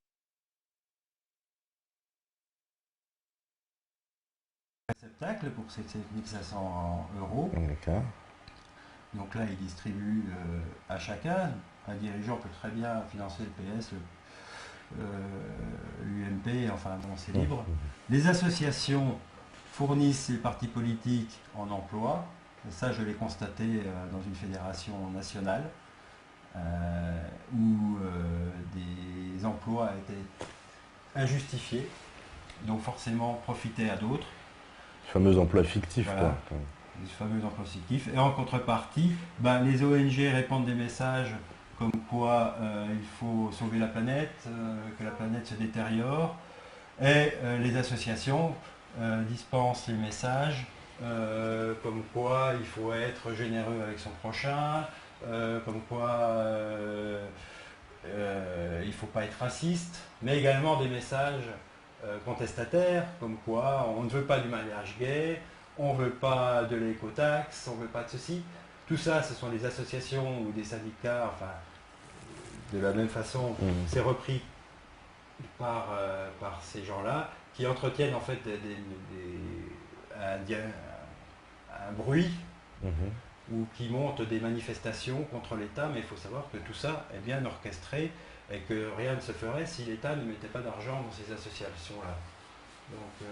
Réceptacle pour 7500 €. D'accord. Donc là, il distribue à chacun. Un dirigeant peut très bien financer le PS, l'UMP, enfin bon, c'est libre. Les associations fournissent les partis politiques en emploi. Ça, je l'ai constaté dans une fédération nationale où des emplois étaient injustifiés, donc forcément profitaient à d'autres. Les fameux emplois fictifs, voilà. Quoi. Les fameux emplois fictifs. Et en contrepartie, les ONG répandent des messages comme quoi il faut sauver la planète, que la planète se détériore. Et les associations dispensent les messages comme quoi il faut être généreux avec son prochain, comme quoi il ne faut pas être raciste, mais également des messages contestataires, comme quoi on ne veut pas du mariage gay, on ne veut pas de l'écotaxe, on ne veut pas de ceci. Tout ça, ce sont des associations ou des syndicats, enfin, de la même façon, c'est repris par ces gens-là qui entretiennent en fait un bruit Mhm. ou qui montent des manifestations contre l'État, mais il faut savoir que tout ça est bien orchestré et que rien ne se ferait si l'État ne mettait pas d'argent dans ces associations-là. Donc,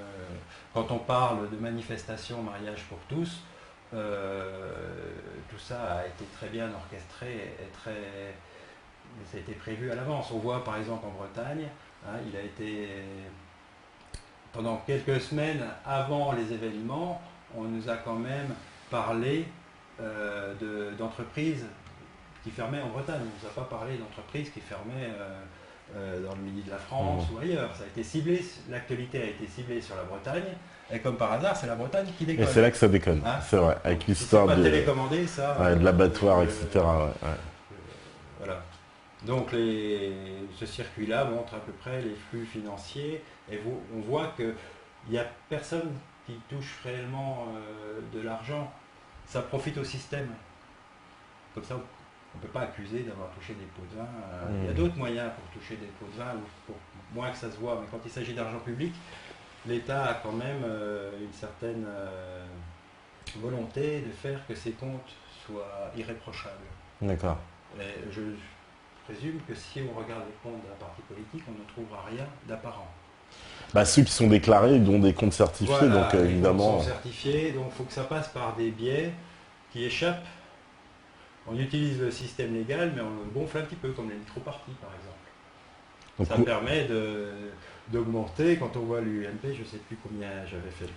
quand on parle de manifestations mariage pour tous, tout ça a été très bien orchestré et ça a été prévu à l'avance. On voit par exemple en Bretagne, hein, il a été pendant quelques semaines avant les événements, on nous a quand même parlé d'entreprises qui fermaient en Bretagne. On ne nous a pas parlé d'entreprises qui fermaient dans le midi de la France ou ailleurs. Ça a été ciblé, l'actualité a été ciblée sur la Bretagne, et comme par hasard, c'est la Bretagne qui déconne. Et c'est là que ça déconne, Hein, c'est vrai, avec l'histoire de télécommandé, ça, de l'abattoir, etc. Ouais. Voilà. Donc ce circuit-là montre à peu près les flux financiers, et on voit qu'il n'y a personne qui touche réellement de l'argent. Ça profite au système. Comme ça, on ne peut pas accuser d'avoir touché des pots de vin. Il y a d'autres moyens pour toucher des pots de vin, ou pour moins que ça se voit, mais quand il s'agit d'argent public, l'État a quand même une certaine volonté de faire que ses comptes soient irréprochables. D'accord. Et je présume que si on regarde les comptes d'un parti politique, on ne trouvera rien d'apparent. Bah, ceux qui sont déclarés, ils ont des comptes certifiés, Voilà, donc les évidemment. comptes sont certifiés, donc il faut que ça passe par des biais qui échappent. On utilise le système légal, mais on le gonfle un petit peu, comme les micro-partis par exemple. Donc, Ça permet d'augmenter. Quand on voit l'UMP, je ne sais plus combien j'avais fait le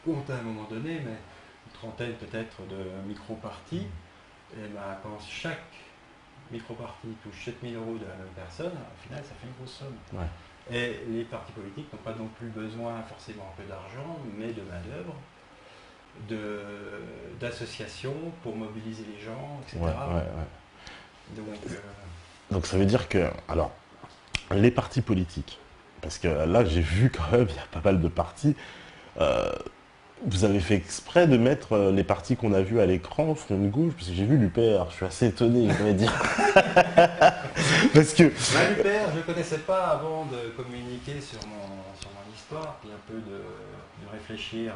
compte à un moment donné, mais une trentaine peut-être de micro-partis. Et ben, quand chaque micro-parti touche 7 000 € de la même personne, au final, ça fait une grosse somme. Ouais. Et les partis politiques n'ont pas non plus besoin forcément que d'argent, mais de main-d'œuvre, d'associations pour mobiliser les gens, etc. Donc ça veut dire que, alors, les partis politiques, parce que là j'ai vu quand même, il y a pas mal de partis, vous avez fait exprès de mettre les partis qu'on a vus à l'écran au fond de gauche, parce que j'ai vu l'UPR, je suis assez étonné, je voudrais dire. Parce que... L'UPR, je ne connaissais pas avant de communiquer sur mon histoire, puis un peu de réfléchir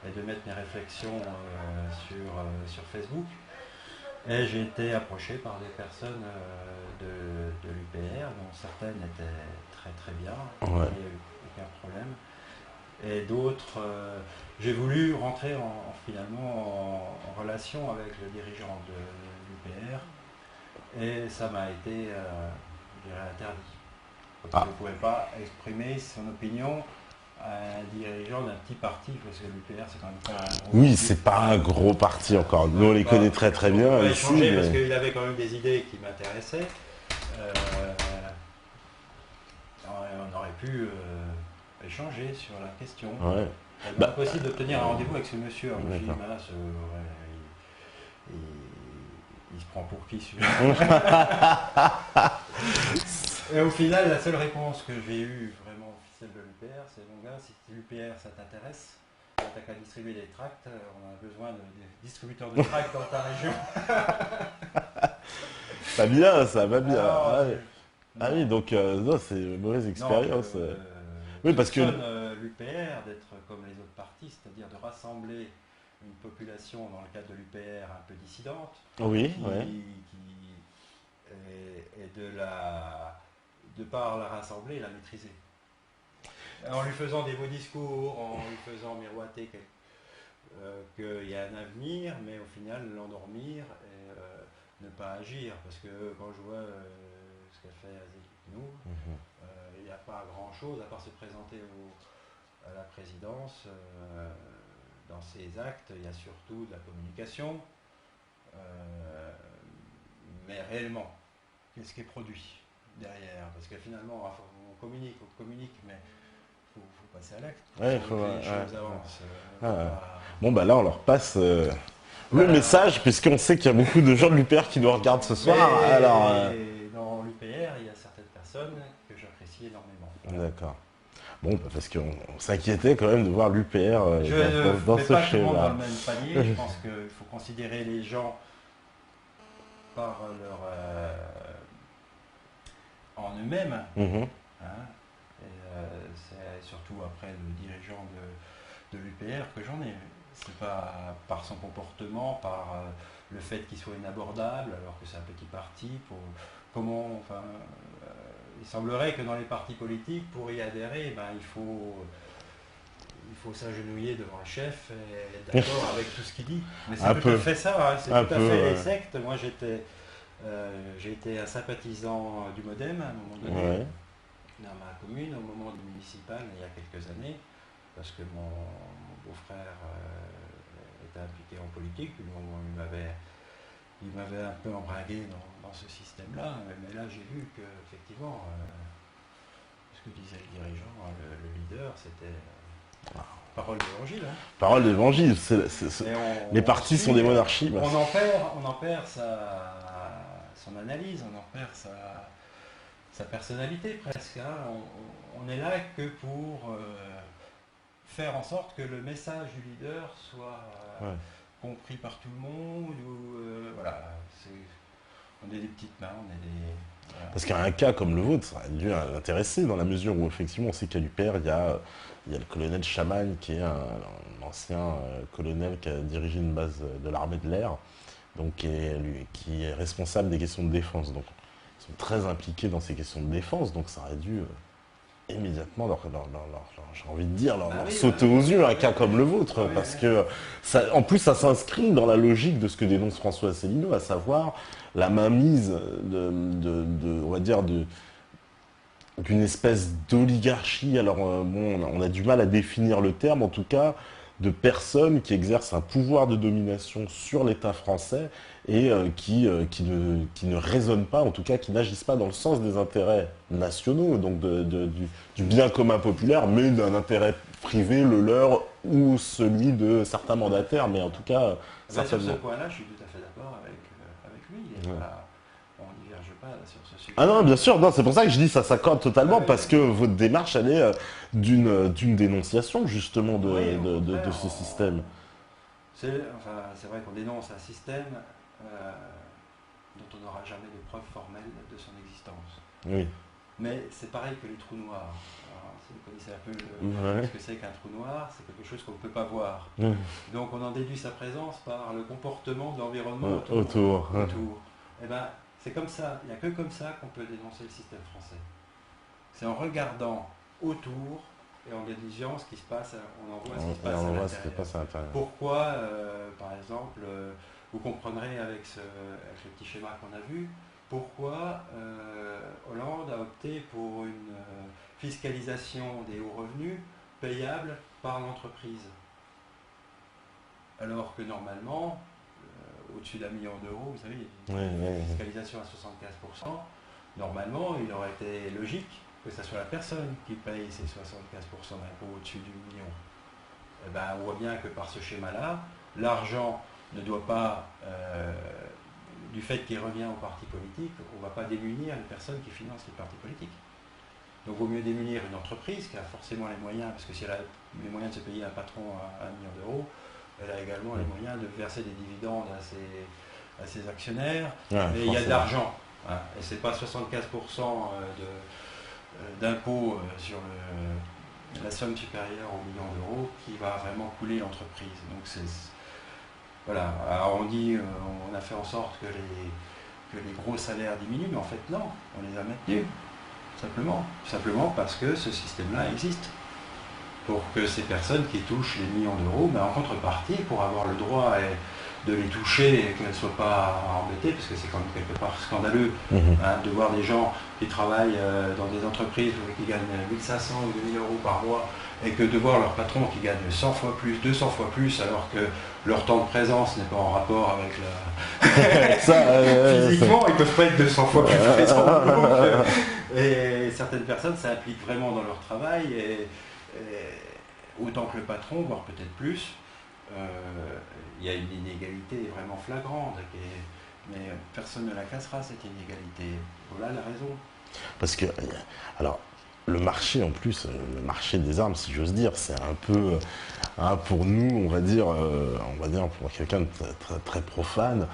et de mettre mes réflexions sur Facebook. Et j'ai été approché par des personnes de l'UPR, dont certaines étaient très très bien, il n'y a eu aucun problème. Et d'autres, j'ai voulu rentrer finalement en relation avec le dirigeant de l'UPR, et ça m'a été je dirais, interdit. Donc, je ne pouvais pas exprimer son opinion à un dirigeant d'un petit parti, parce que l'UPR c'est quand même pas un gros Oui, parti. c'est pas un gros parti encore. Nous on les connaît très très bien. On a ici, échangé mais... parce qu'il avait quand même des idées qui m'intéressaient. On aurait pu échanger sur la question. Ouais. C'est impossible d'obtenir un rendez-vous avec ce monsieur. Alors, je me suis dit, mince, il se prend pour qui celui-là? Et au final, la seule réponse que j'ai eue vraiment officielle de l'UPR, c'est mon gars, si l'UPR ça t'intéresse, t'as qu'à distribuer des tracts, on a besoin de distributeurs de tracts dans ta région. Pas bien, ça va bien. Alors, ah oui, donc non, c'est une mauvaise expérience. Oui, parce que l'UPR d'être comme les autres partis, c'est-à-dire de rassembler une population dans le cadre de l'UPR un peu dissidente, oui, et de par la rassembler, la maîtriser. En lui faisant des beaux discours, en lui faisant miroiter qu'il y a un avenir, mais au final l'endormir et ne pas agir. Parce que quand je vois ce qu'a fait Azeknou, il n'y a pas grand-chose à part se présenter à la présidence. Dans ses actes, il y a surtout de la communication. Mais réellement, qu'est-ce qui est produit derrière? Parce que finalement, on communique, mais il faut passer à l'acte. Ouais, les choses avancent. Bon, bah là, on leur passe le message, puisqu'on sait qu'il y a beaucoup de gens de l'UPR qui nous regardent ce soir. Et dans l'UPR, il y a certaines personnes que j'apprécie énormément. D'accord. Bon, bah parce qu'on s'inquiétait quand même de voir l'UPR dans ce schéma. Je ne mets pas tout le monde dans schéma. le même panier. Je pense qu'il faut considérer les gens par en eux-mêmes. Hein, C'est surtout après le dirigeant de l'UPR que j'en ai. C'est pas par son comportement, par le fait qu'il soit inabordable, alors que c'est un petit parti. Il semblerait que dans les partis politiques, pour y adhérer, il faut s'agenouiller devant le chef et être d'accord avec tout ce qu'il dit. Mais c'est tout à fait ça, hein, c'est tout à fait les sectes. Moi j'ai été un sympathisant du MoDem à un moment donné, dans ma commune, au moment du municipal, il y a quelques années, parce que mon beau-frère était impliqué en politique, puis il m'avait un peu embringué dans ce système-là, mais là j'ai vu qu'effectivement, ce que disait le dirigeant, le leader, c'était parole d'évangile. Hein. Parole d'évangile, les partis sont des monarchies. On en perd son analyse, on en perd sa personnalité presque. Hein. On est là que pour faire en sorte que le message du leader soit compris par tout le monde. Voilà, on est des petites mains, on est des... Voilà. Parce qu'un cas comme le vôtre, ça aurait dû l'intéresser dans la mesure où effectivement on sait qu'à l'UPR, il y a le colonel Chamagne qui est un ancien colonel qui a dirigé une base de l'armée de l'air, donc qui est responsable des questions de défense. Donc ils sont très impliqués dans ces questions de défense, donc ça aurait dû immédiatement j'ai envie de dire, leur sauter aux yeux un cas comme le vôtre, parce que en plus ça s'inscrit dans la logique de ce que dénonce François Asselineau, à savoir la mainmise on va dire d'une espèce d'oligarchie. Alors on a du mal à définir le terme, en tout cas de personnes qui exercent un pouvoir de domination sur l'État français et qui ne raisonnent pas, en tout cas qui n'agissent pas dans le sens des intérêts nationaux, donc du bien commun populaire, mais d'un intérêt privé, le leur ou celui de certains mandataires, mais en tout cas... Sur ce point-là, je suis tout à fait d'accord avec lui. On n'y diverge pas sur ce sujet. Ah non, bien sûr, non, c'est pour ça que je dis ça s'accorde totalement, parce que votre démarche, elle est d'une dénonciation, justement, de ce système. C'est vrai qu'on dénonce un système dont on n'aura jamais de preuve formelle de son existence. Oui. Mais c'est pareil que les trous noirs. Alors, si vous connaissez un peu ce que c'est qu'un trou noir, c'est quelque chose qu'on ne peut pas voir. Donc on en déduit sa présence par le comportement de l'environnement autour. Et ben, c'est comme ça, il n'y a que comme ça qu'on peut dénoncer le système français. C'est en regardant autour et en déduisant ce qui se passe, on en voit ce qui se passe à l'intérieur. Pourquoi, par exemple, vous comprendrez avec le petit schéma qu'on a vu, pourquoi Hollande a opté pour une fiscalisation des hauts revenus payable par l'entreprise. Alors que normalement, au-dessus d'1 million d'euros, vous savez, une fiscalisation à 75%, normalement, il aurait été logique que ce soit la personne qui paye ces 75% d'impôts au-dessus du million. Eh ben, on voit bien que par ce schéma-là, l'argent ne doit pas, du fait qu'il revient aux partis politiques, on ne va pas démunir les personnes qui financent les partis politiques. Donc il vaut mieux démunir une entreprise qui a forcément les moyens, parce que si elle a les moyens de se payer un patron à 1 million d'euros, elle a également les moyens de verser des dividendes à ses actionnaires, mais il y a de l'argent. Hein, et ce n'est pas 75% d'impôts sur la somme supérieure au million d'euros qui va vraiment couler l'entreprise. Donc voilà. Alors on dit, on a fait en sorte que les gros salaires diminuent, mais en fait non, on les a maintenus. Simplement parce que ce système-là existe. Pour que ces personnes qui touchent les millions d'euros, en contrepartie, pour avoir le droit de les toucher et qu'elles ne soient pas embêtées, parce que c'est quand même quelque part scandaleux de voir des gens qui travaillent dans des entreprises qui gagnent 1500 ou 2000 euros par mois et que de voir leur patron qui gagne 100 fois plus, 200 fois plus, alors que leur temps de présence n'est pas en rapport avec la... Physiquement, ils ne peuvent pas être 200 fois plus présents. Et certaines personnes, ça implique vraiment dans leur travail, et autant que le patron, voire peut-être plus. Il y a une inégalité vraiment flagrante, mais personne ne la cassera, cette inégalité. Voilà la raison. Parce que, alors, le marché en plus, le marché des armes, si j'ose dire, c'est un peu, pour nous, on va dire pour quelqu'un de très, très profane,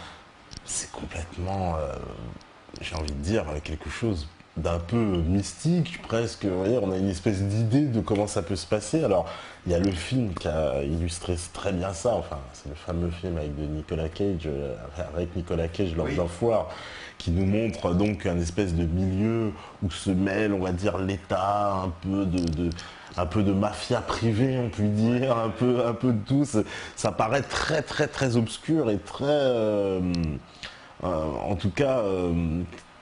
c'est complètement, j'ai envie de dire, quelque chose d'un peu mystique, presque. Vous voyez, on a une espèce d'idée de comment ça peut se passer. Alors, il y a le film qui a illustré très bien ça. Enfin, c'est le fameux film avec Nicolas Cage, Leurs Oui. Enfoirés, qui nous montre donc un espèce de milieu où se mêle, on va dire, l'État, un peu de mafia privée, on peut dire, un peu de tout. Ça paraît très, très, très obscur et très, en tout cas,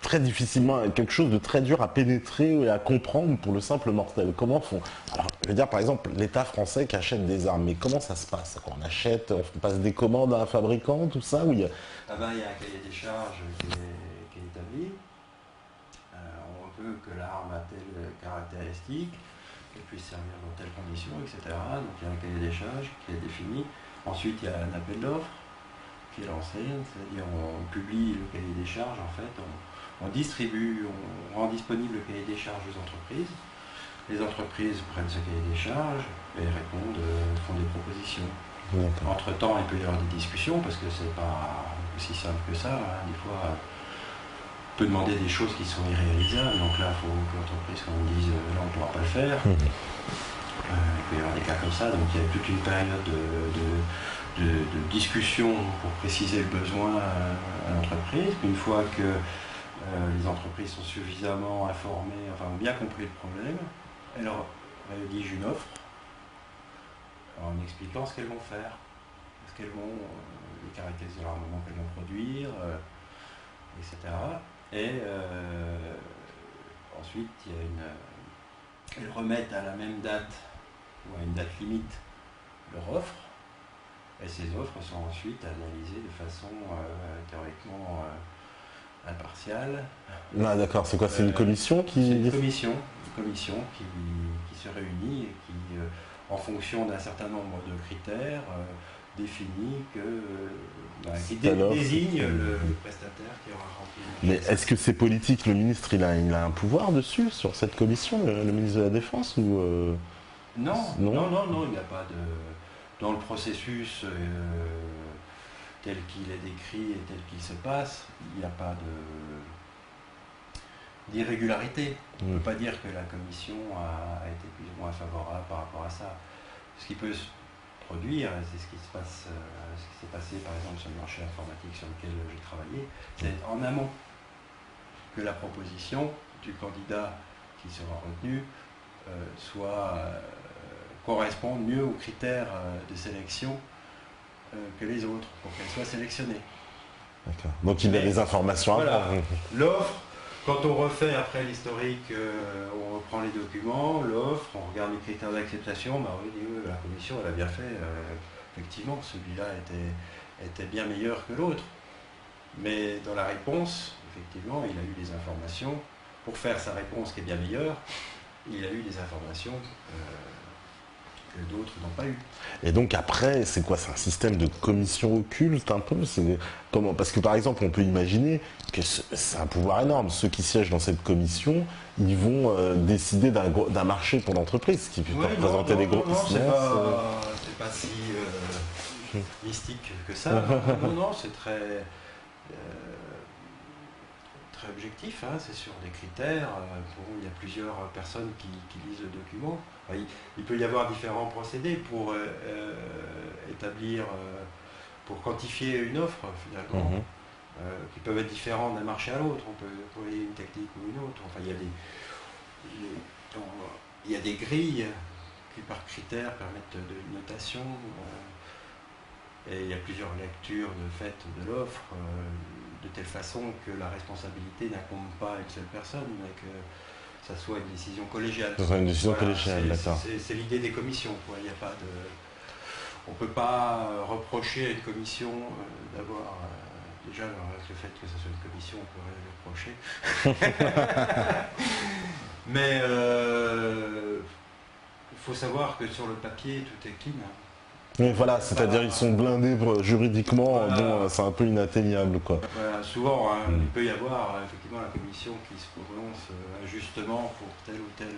très difficilement, quelque chose de très dur à pénétrer et à comprendre pour le simple mortel. Comment font? Alors, je veux dire, par exemple, l'État français qui achète des armes, mais comment ça se passe? Quand on achète, on passe des commandes à un fabricant, tout ça, ou il y a... Ah ben, il y a un cahier des charges qui est établi. On veut que l'arme a telle caractéristique, qu'elle puisse servir dans telles conditions, etc. Donc il y a un cahier des charges qui est défini. Ensuite, il y a un appel d'offres qui est lancé, c'est-à-dire on publie le cahier des charges, en fait, on distribue, on rend disponible le cahier des charges aux entreprises. Les entreprises prennent ce cahier des charges et répondent, font des propositions. Entre-temps, il peut y avoir des discussions parce que c'est pas aussi simple que ça. Hein. Des fois, on peut demander des choses qui sont irréalisables. Donc là, il faut que l'entreprise, quand on dise là, on ne pourra pas le faire. Il peut y avoir des cas comme ça. Donc il y a toute une période de discussion pour préciser le besoin à l'entreprise. Une fois que les entreprises sont suffisamment informées, enfin ont bien compris le problème, elles rédigent une offre en expliquant ce qu'elles vont faire, ce qu'elles vont, les caractéristiques de l'armement qu'elles vont produire, etc. Et ensuite, elles remettent à la même date ou à une date limite leur offre, et ces offres sont ensuite analysées de façon théoriquement impartiale. Ah d'accord, c'est quoi? C'est une commission qui... C'est une commission qui se réunit et qui, en fonction d'un certain nombre de critères, définit qui désigne le prestataire qui aura rempli. Mais est-ce que c'est politique? Le ministre, il a un pouvoir dessus, sur cette commission, le ministre de la Défense ou Non, il n'y a pas de... Dans le processus tel qu'il est décrit et tel qu'il se passe, il n'y a pas d'irrégularité. On ne peut pas dire que la commission a été plus ou moins favorable par rapport à ça. Ce qui peut se produire, c'est ce qui s'est passé par exemple sur le marché informatique sur lequel j'ai travaillé, c'est en amont que la proposition du candidat qui sera retenu corresponde mieux aux critères de sélection que les autres, pour qu'elle soit sélectionnée. D'accord. Donc il y a des informations voilà. avant. L'offre, quand on refait après l'historique, on reprend les documents, l'offre, on regarde les critères d'acceptation, oui, la commission elle a bien fait, effectivement, celui-là était bien meilleur que l'autre. Mais dans la réponse, effectivement, il a eu des informations. Pour faire sa réponse qui est bien meilleure, il a eu des informations que d'autres n'ont pas eu. Et donc après, c'est quoi? C'est un système de commission occulte un peu? Comment? Parce que par exemple, on peut imaginer que c'est un pouvoir énorme. Ceux qui siègent dans cette commission, ils vont décider d'un marché pour l'entreprise, qui peut représenter des gros business. C'est pas si mystique que ça. Non, c'est très objectif, hein, c'est sur des critères. Il y a plusieurs personnes qui lisent le document. Il peut y avoir différents procédés pour établir, pour quantifier une offre finalement, qui peuvent être différents d'un marché à l'autre. On peut employer une technique ou une autre. Enfin, il y a des grilles qui par critères permettent de notation. Et il y a plusieurs lectures de fait de l'offre, de telle façon que la responsabilité n'incombe pas à une seule personne, mais que ça soit une décision collégiale. Une décision collégiale, d'accord. C'est l'idée des commissions. Quoi. Il y a pas de... On ne peut pas reprocher à une commission d'avoir... déjà, le fait que ce soit une commission, on pourrait le reprocher. Mais il faut savoir que sur le papier, tout est clean. Hein. Oui, voilà, c'est-à-dire ils sont blindés juridiquement, voilà. Bon, c'est un peu inatteignable, quoi. Voilà, souvent, hein, il peut y avoir effectivement la commission qui se prononce injustement pour tel ou tel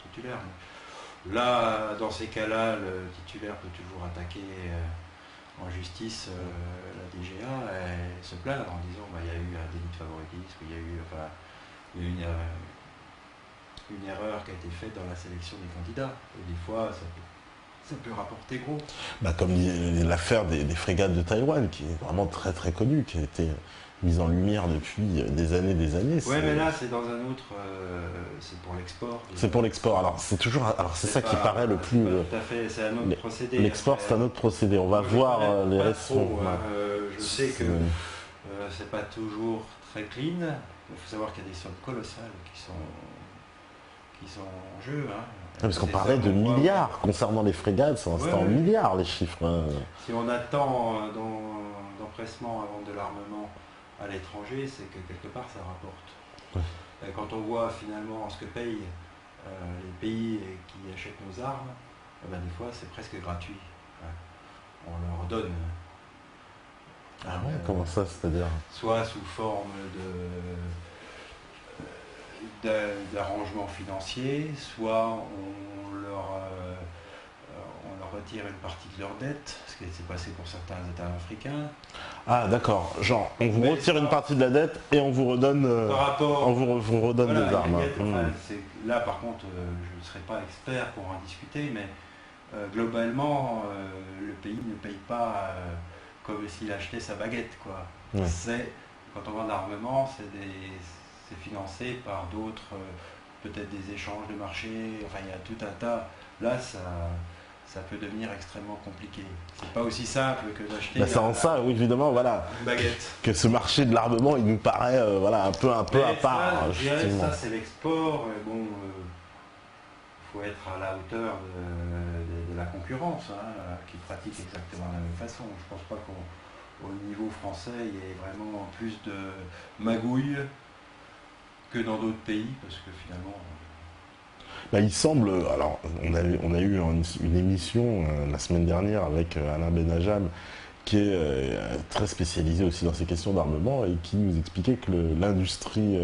titulaire. Là, dans ces cas-là, le titulaire peut toujours attaquer en justice la DGA et se plaindre en disant il y a eu un délit de favoritisme, il y a eu... Enfin, il y a une erreur qui a été faite dans la sélection des candidats. Et des fois, ça peut rapporter gros. Bah, comme l'affaire des frégates de Taïwan, qui est vraiment très très connue, qui a été mise en lumière depuis des années, des années. Ouais, mais là, c'est dans un autre. C'est pour l'export. C'est pour l'export. Alors, c'est toujours. Alors, c'est ça qui paraît le plus. Tout à fait, c'est un autre procédé. L'export, c'est un autre procédé. On va voir les restos. Je sais que c'est pas toujours très clean. Il faut savoir qu'il y a des sommes colossales qui sont en jeu. Hein. Parce qu'on parlait de milliards concernant les frégates, c'est en milliards les chiffres. Hein. Si on attend d'empressement à vendre de l'armement à l'étranger, c'est que quelque part ça rapporte. Ouais. Quand on voit finalement ce que payent les pays qui achètent nos armes, ben des fois c'est presque gratuit. Ouais. On leur donne. Ah ouais, comment ça, c'est-à-dire? Soit sous forme d'arrangements financiers, soit on leur retire une partie de leur dette, ce qui s'est passé pour certains États africains. Ah d'accord, genre on vous retire une partie de la dette et on vous redonne, vous redonne des armes. Là par contre, je ne serai pas expert pour en discuter, mais globalement, le pays ne paye pas comme s'il achetait sa baguette, quoi. Ouais. Quand on vend l'armement, c'est financé par d'autres, peut-être des échanges de marché, enfin il y a tout un tas. Là, ça peut devenir extrêmement compliqué. C'est pas aussi simple que d'acheter oui, évidemment, voilà, une baguette. Que ce marché de l'armement, il nous paraît voilà, un peu à part. Ça, c'est l'export. Bon, faut être à la hauteur de la concurrence, hein, qui pratique exactement de la même façon. Je pense pas qu'au niveau français, il y ait vraiment plus de magouilles que dans d'autres pays, parce que finalement... Là, il semble, alors on a eu une émission la semaine dernière avec Alain Benajam, qui est très spécialisé aussi dans ces questions d'armement et qui nous expliquait que l'industrie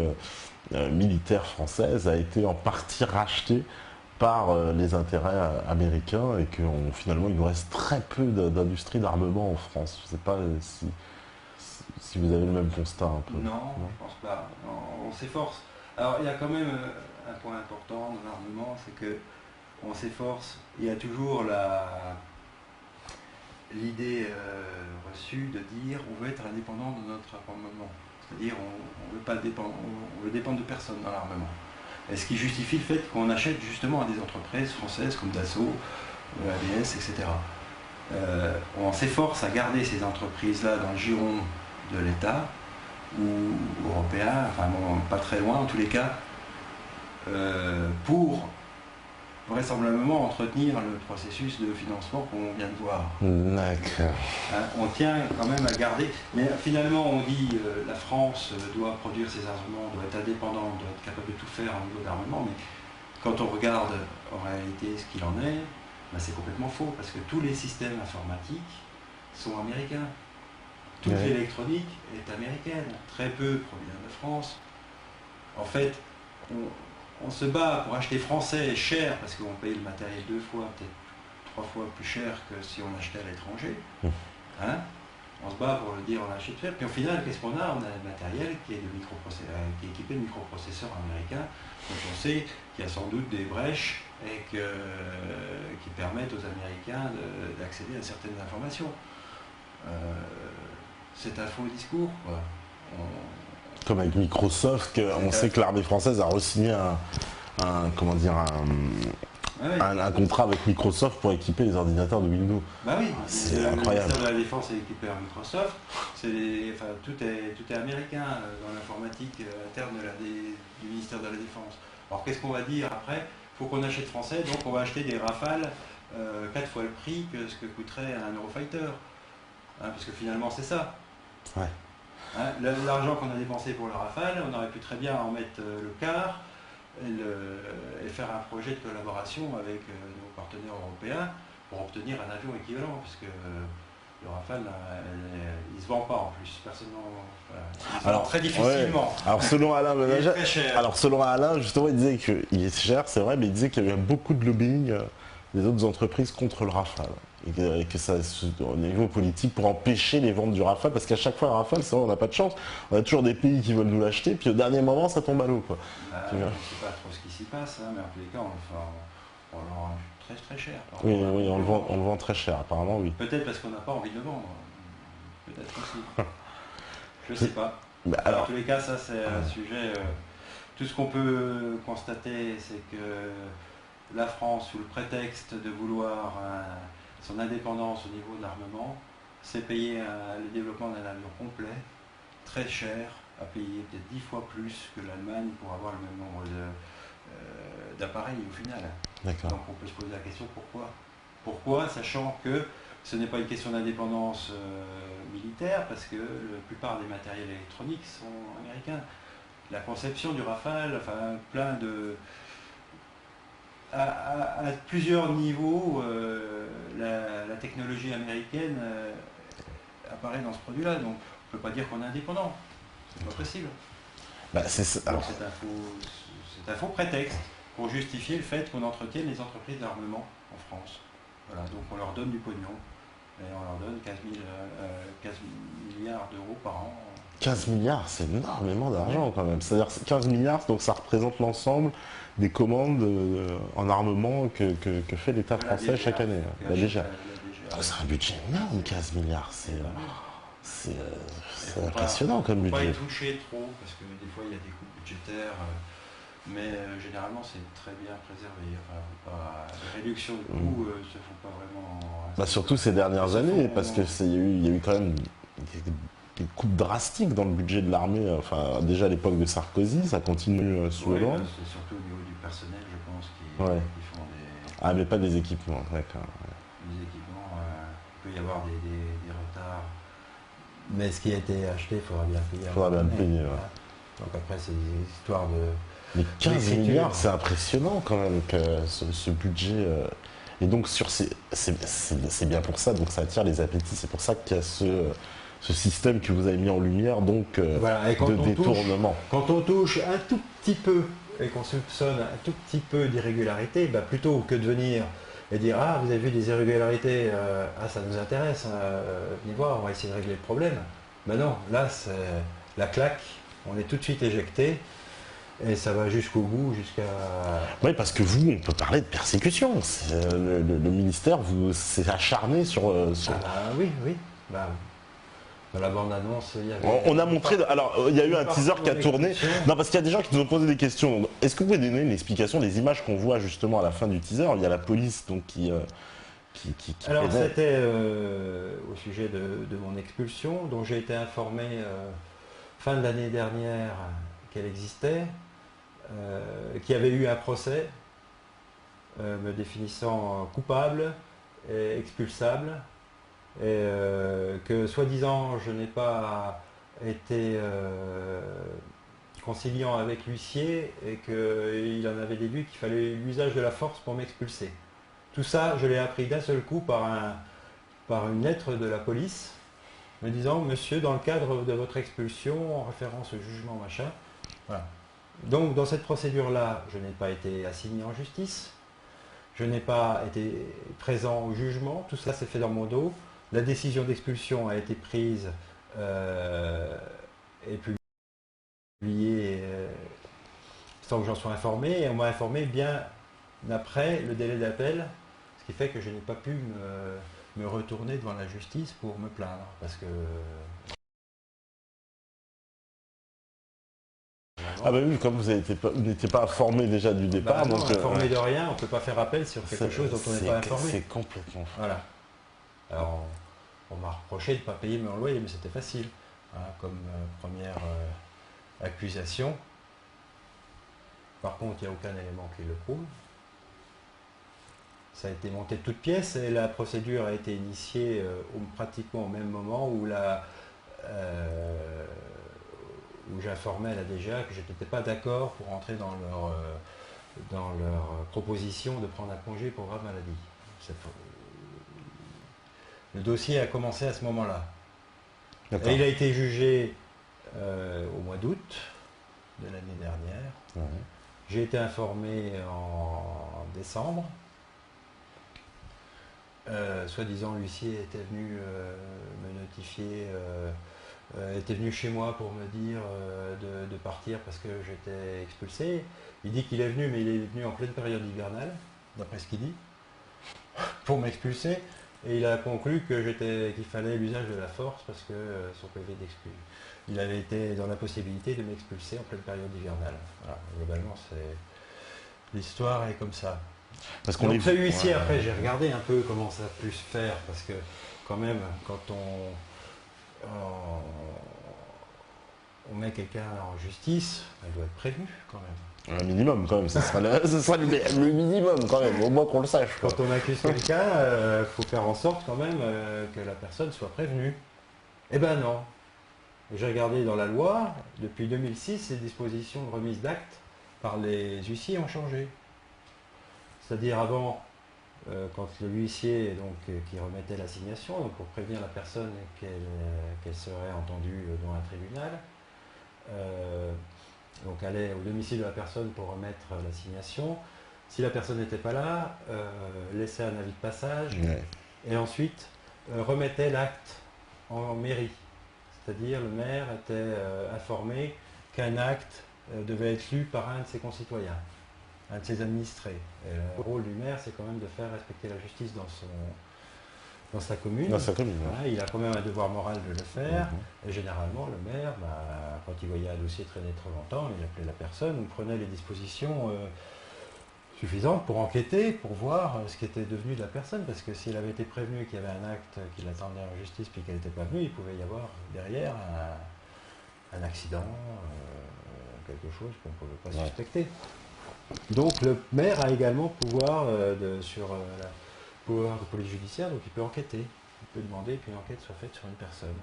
militaire française a été en partie rachetée par les intérêts américains et que finalement il nous reste très peu d'industrie d'armement en France. Je ne sais pas si vous avez le même constat un peu. Non, je ne pense pas. On s'efforce. Alors il y a quand même un point important dans l'armement, c'est que on s'efforce. Il y a toujours l'idée reçue de dire on veut être indépendant de notre armement. C'est-à-dire on veut dépendre de personne dans l'armement. Et ce qui justifie le fait qu'on achète justement à des entreprises françaises comme Dassault, ABS, etc. On s'efforce à garder ces entreprises-là dans le giron de l'État ou européen, enfin bon, pas très loin en tous les cas, pour vraisemblablement entretenir le processus de financement qu'on vient de voir. D'accord. On tient quand même à garder, mais finalement on dit la France doit produire ses armements, doit être indépendante, doit être capable de tout faire au niveau d'armement, mais quand on regarde en réalité ce qu'il en est, ben c'est complètement faux, parce que tous les systèmes informatiques sont américains. Toute l'électronique est américaine, très peu provient de France. En fait, on se bat pour acheter français cher parce qu'on paye le matériel 2 fois, peut-être 3 fois plus cher que si on achetait à l'étranger. Hein? On se bat pour le dire on achète cher. Puis au final, qu'est-ce qu'on a? On a un matériel qui est équipé de microprocesseurs américains. Donc on sait qu'il y a sans doute des brèches et qui permettent aux Américains d'accéder à certaines informations. C'est un faux discours, quoi. Comme avec Microsoft, on sait que l'armée française a re-signé un contrat avec Microsoft pour équiper les ordinateurs de Windows. Bah oui, c'est incroyable. Le ministère de la Défense est équipé par Microsoft. Tout est américain dans l'informatique interne du ministère de la Défense. Alors qu'est-ce qu'on va dire après? Il faut qu'on achète français, donc on va acheter des Rafales 4 fois le prix que ce que coûterait un Eurofighter. Parce que finalement c'est ça. Ouais. L'argent qu'on a dépensé pour le Rafale, on aurait pu très bien en mettre le quart et faire un projet de collaboration avec nos partenaires européens pour obtenir un avion équivalent, parce que le Rafale, il ne se vend pas en plus, personne alors très difficilement. Ouais. Alors selon Alain, justement, il disait qu'il est cher, c'est vrai, mais il disait qu'il y avait beaucoup de lobbying des autres entreprises contre le Rafale. et que ça, au niveau politique, pour empêcher les ventes du Rafale, parce qu'à chaque fois, Rafale, c'est vrai, on n'a pas de chance. On a toujours des pays qui veulent nous l'acheter, puis au dernier moment, ça tombe à l'eau, quoi. Je ne sais pas trop ce qui s'y passe, hein, mais en tous les cas, on le vend très très cher. Oui, oui, on le vend très cher, apparemment, oui. Peut-être parce qu'on n'a pas envie de le vendre. Peut-être aussi. Je ne sais pas. Bah, Alors, en tous les cas, ça c'est un sujet. Tout ce qu'on peut constater, c'est que la France, sous le prétexte de vouloir son indépendance au niveau de l'armement, s'est payé le développement d'un avion complet, très cher, à payer peut-être 10 fois plus que l'Allemagne pour avoir le même nombre d'appareils au final. Donc on peut se poser la question pourquoi. Pourquoi, sachant que ce n'est pas une question d'indépendance militaire, parce que la plupart des matériels électroniques sont américains. La conception du Rafale, enfin plein de... À plusieurs niveaux, la technologie américaine apparaît dans ce produit-là, donc on ne peut pas dire qu'on est indépendant. C'est pas possible. C'est un faux prétexte pour justifier le fait qu'on entretienne les entreprises d'armement en France. Voilà, donc on leur donne du pognon, et on leur donne 15 milliards d'euros par an. 15 milliards, c'est énormément d'argent quand même. C'est-à-dire 15 milliards, donc ça représente l'ensemble des commandes en armement que fait l'État français chaque année. La DGA. Donc c'est un budget énorme, 15 milliards. C'est impressionnant comme budget. Il ne faut pas y toucher trop, parce que des fois il y a des coupes budgétaires, mais généralement c'est très bien préservé. Enfin, les réductions de coûts ne se font pas vraiment... surtout ces dernières années, parce qu'il y a eu quand même des coupes drastiques dans le budget de l'armée. Enfin, déjà à l'époque de Sarkozy, ça continue sous Hollande. C'est surtout au niveau du personnel, je pense, qui font des... Ah, mais pas des équipements, d'accord. Les équipements, il peut y avoir des retards. Mais ce qui a été acheté, il faudra bien le payer. Il faudra bien le payer, Donc après, c'est des histoires de... Mais 15 milliards, c'est impressionnant quand même, que ce budget... Et donc, c'est bien pour ça, donc ça attire les appétits. C'est pour ça qu'il y a ce système que vous avez mis en lumière, donc de détournement. Quand on touche un tout petit peu et qu'on soupçonne un tout petit peu d'irrégularité, plutôt que de venir et dire « Ah, vous avez vu des irrégularités, ça nous intéresse, venez voir, on va essayer de régler le problème. » Ben non, là, c'est la claque, on est tout de suite éjecté. Et ça va jusqu'au bout, jusqu'à... Oui, parce que vous, on peut parler de persécution. Le ministère s'est acharné sur... oui. Dans la bande-annonce, il y avait... On a montré... Alors, il y a eu un teaser qui a tourné. Non, parce qu'il y a des gens qui nous ont posé des questions. Est-ce que vous pouvez donner une explication des images qu'on voit justement à la fin du teaser? Il y a la police donc qui Alors, c'était au sujet de mon expulsion, dont j'ai été informé fin de l'année dernière qu'elle existait. Qui avait eu un procès me définissant coupable et expulsable, et que soi-disant je n'ai pas été conciliant avec l'huissier et qu'il en avait déduit qu'il fallait l'usage de la force pour m'expulser. Tout ça, je l'ai appris d'un seul coup par une lettre de la police me disant « Monsieur, dans le cadre de votre expulsion, en référence au jugement machin, voilà. » Donc dans cette procédure-là, je n'ai pas été assigné en justice, je n'ai pas été présent au jugement, tout ça s'est fait dans mon dos. La décision d'expulsion a été prise et publiée sans que j'en sois informé, et on m'a informé bien après le délai d'appel, ce qui fait que je n'ai pas pu me retourner devant la justice pour me plaindre, parce que... Ah bah oui, comme vous n'étiez pas informé déjà du départ. Non, informé de rien, on ne peut pas faire appel sur quelque chose dont on n'est pas informé. C'est complètement fou. Voilà. Alors, on m'a reproché de ne pas payer mon loyer, mais c'était facile, comme première accusation. Par contre, il n'y a aucun élément qui le prouve. Ça a été monté de toutes pièces et la procédure a été initiée pratiquement au même moment où j'informais la DGA que je n'étais pas d'accord pour entrer dans leur proposition de prendre un congé pour grave maladie. Le dossier a commencé à ce moment-là. Et il a été jugé au mois d'août de l'année dernière. Ouais. J'ai été informé en décembre. Soi-disant, l'huissier était venu me notifier, était venu chez moi pour me dire de partir parce que j'étais expulsé. Il dit qu'il est venu, mais il est venu en pleine période hivernale, d'après ce qu'il dit, pour m'expulser. Et il a conclu qu'il fallait l'usage de la force parce que son PV d'excuse. Il avait été dans la possibilité de m'expulser en pleine période hivernale. Voilà, globalement, l'histoire est comme ça. Parce qu'on Donc est... ce huissier, après, j'ai regardé un peu comment ça a pu se faire, parce que quand même, quand on met quelqu'un en justice, il doit être prévenu quand même. Un minimum quand même, ce sera le minimum quand même, au moins qu'on le sache. Quoi. Quand on accuse quelqu'un, il faut faire en sorte quand même que la personne soit prévenue. Eh ben non. J'ai regardé dans la loi, depuis 2006, les dispositions de remise d'actes par les huissiers ont changé. C'est-à-dire avant, quand le huissier qui remettait l'assignation, donc pour prévenir la personne qu'elle serait entendue devant un tribunal, donc allait au domicile de la personne pour remettre l'assignation. Si la personne n'était pas là, laissait un avis de passage et ensuite remettait l'acte en mairie. C'est-à-dire le maire était informé qu'un acte devait être lu par un de ses concitoyens, un de ses administrés. Et le rôle du maire, c'est quand même de faire respecter la justice dans sa commune. Dans sa commune, ouais. Il a quand même un devoir moral de le faire. Et généralement, le maire, quand il voyait un dossier traîner trop longtemps, il appelait la personne, ou prenait les dispositions suffisantes pour enquêter, pour voir ce qui était devenu de la personne. Parce que s'il avait été prévenu qu'il y avait un acte qui l'attendait en justice puis qu'elle n'était pas venue, il pouvait y avoir derrière un accident, quelque chose qu'on ne pouvait pas suspecter. Donc le maire a également pouvoir pouvoir de police judiciaire, donc il peut enquêter. Il peut demander qu'une enquête soit faite sur une personne.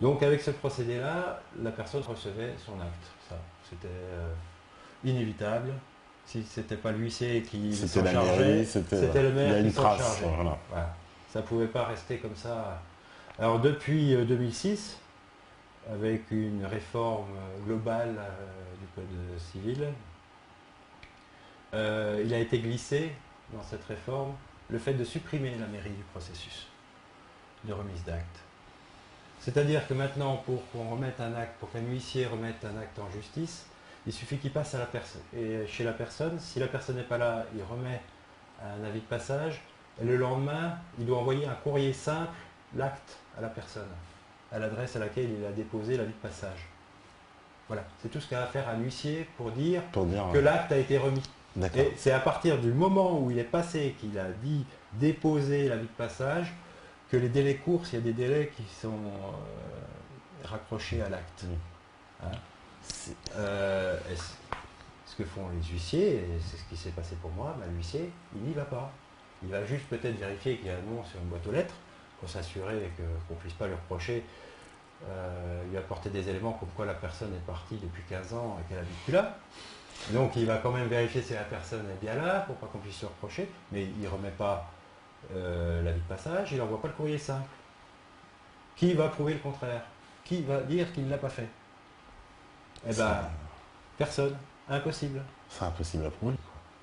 Donc avec ce procédé-là, la personne recevait son acte. Ça, c'était inévitable. Si ce n'était pas l'huissier qui s'en chargeait, c'était le maire qui s'en chargeait. Voilà. Ça ne pouvait pas rester comme ça. Alors depuis 2006, avec une réforme globale du Code civil, il a été glissé dans cette réforme le fait de supprimer la mairie du processus de remise d'acte. C'est-à-dire que maintenant, pour qu'on remette un acte, pour qu'un huissier remette un acte en justice, il suffit qu'il passe à la personne. Et chez la personne, si la personne n'est pas là, il remet un avis de passage. Et le lendemain, il doit envoyer un courrier simple, l'acte à la personne, à l'adresse à laquelle il a déposé l'avis de passage. Voilà, c'est tout ce qu'a à faire un huissier pour dire que l'acte a été remis. Et c'est à partir du moment où il est passé, qu'il a dit déposer l'avis de passage, que les délais courts, il y a des délais qui sont raccrochés à l'acte. Hein, ce que font les huissiers, et c'est ce qui s'est passé pour moi, l'huissier, il n'y va pas. Il va juste peut-être vérifier qu'il y a un nom sur une boîte aux lettres, pour s'assurer qu'on ne puisse pas lui reprocher, lui apporter des éléments comme quoi la personne est partie depuis 15 ans et qu'elle habite plus là. Donc il va quand même vérifier si la personne est bien là, pour pas qu'on puisse se reprocher, mais il ne remet pas l'avis de passage, il n'envoie pas le courrier simple. Qui va prouver le contraire? Qui va dire qu'il ne l'a pas fait? Eh bien, personne. Impossible. C'est impossible à prouver.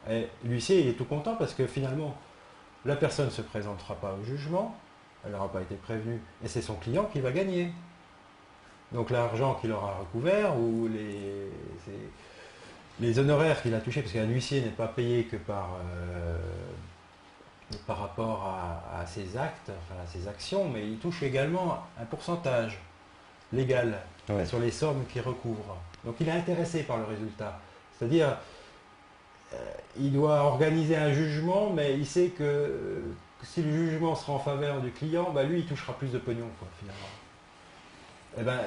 Et l'huissier, il est tout content parce que finalement, la personne ne se présentera pas au jugement, elle n'aura pas été prévenue, et c'est son client qui va gagner. Donc l'argent qu'il aura recouvert, ou les honoraires qu'il a touchés, parce qu'un huissier n'est pas payé que par rapport à ses actes, enfin à ses actions, mais il touche également un pourcentage légal sur les sommes qu'il recouvre. Donc il est intéressé par le résultat. C'est-à-dire, il doit organiser un jugement, mais il sait que si le jugement sera en faveur du client, lui il touchera plus de pognon, quoi, finalement.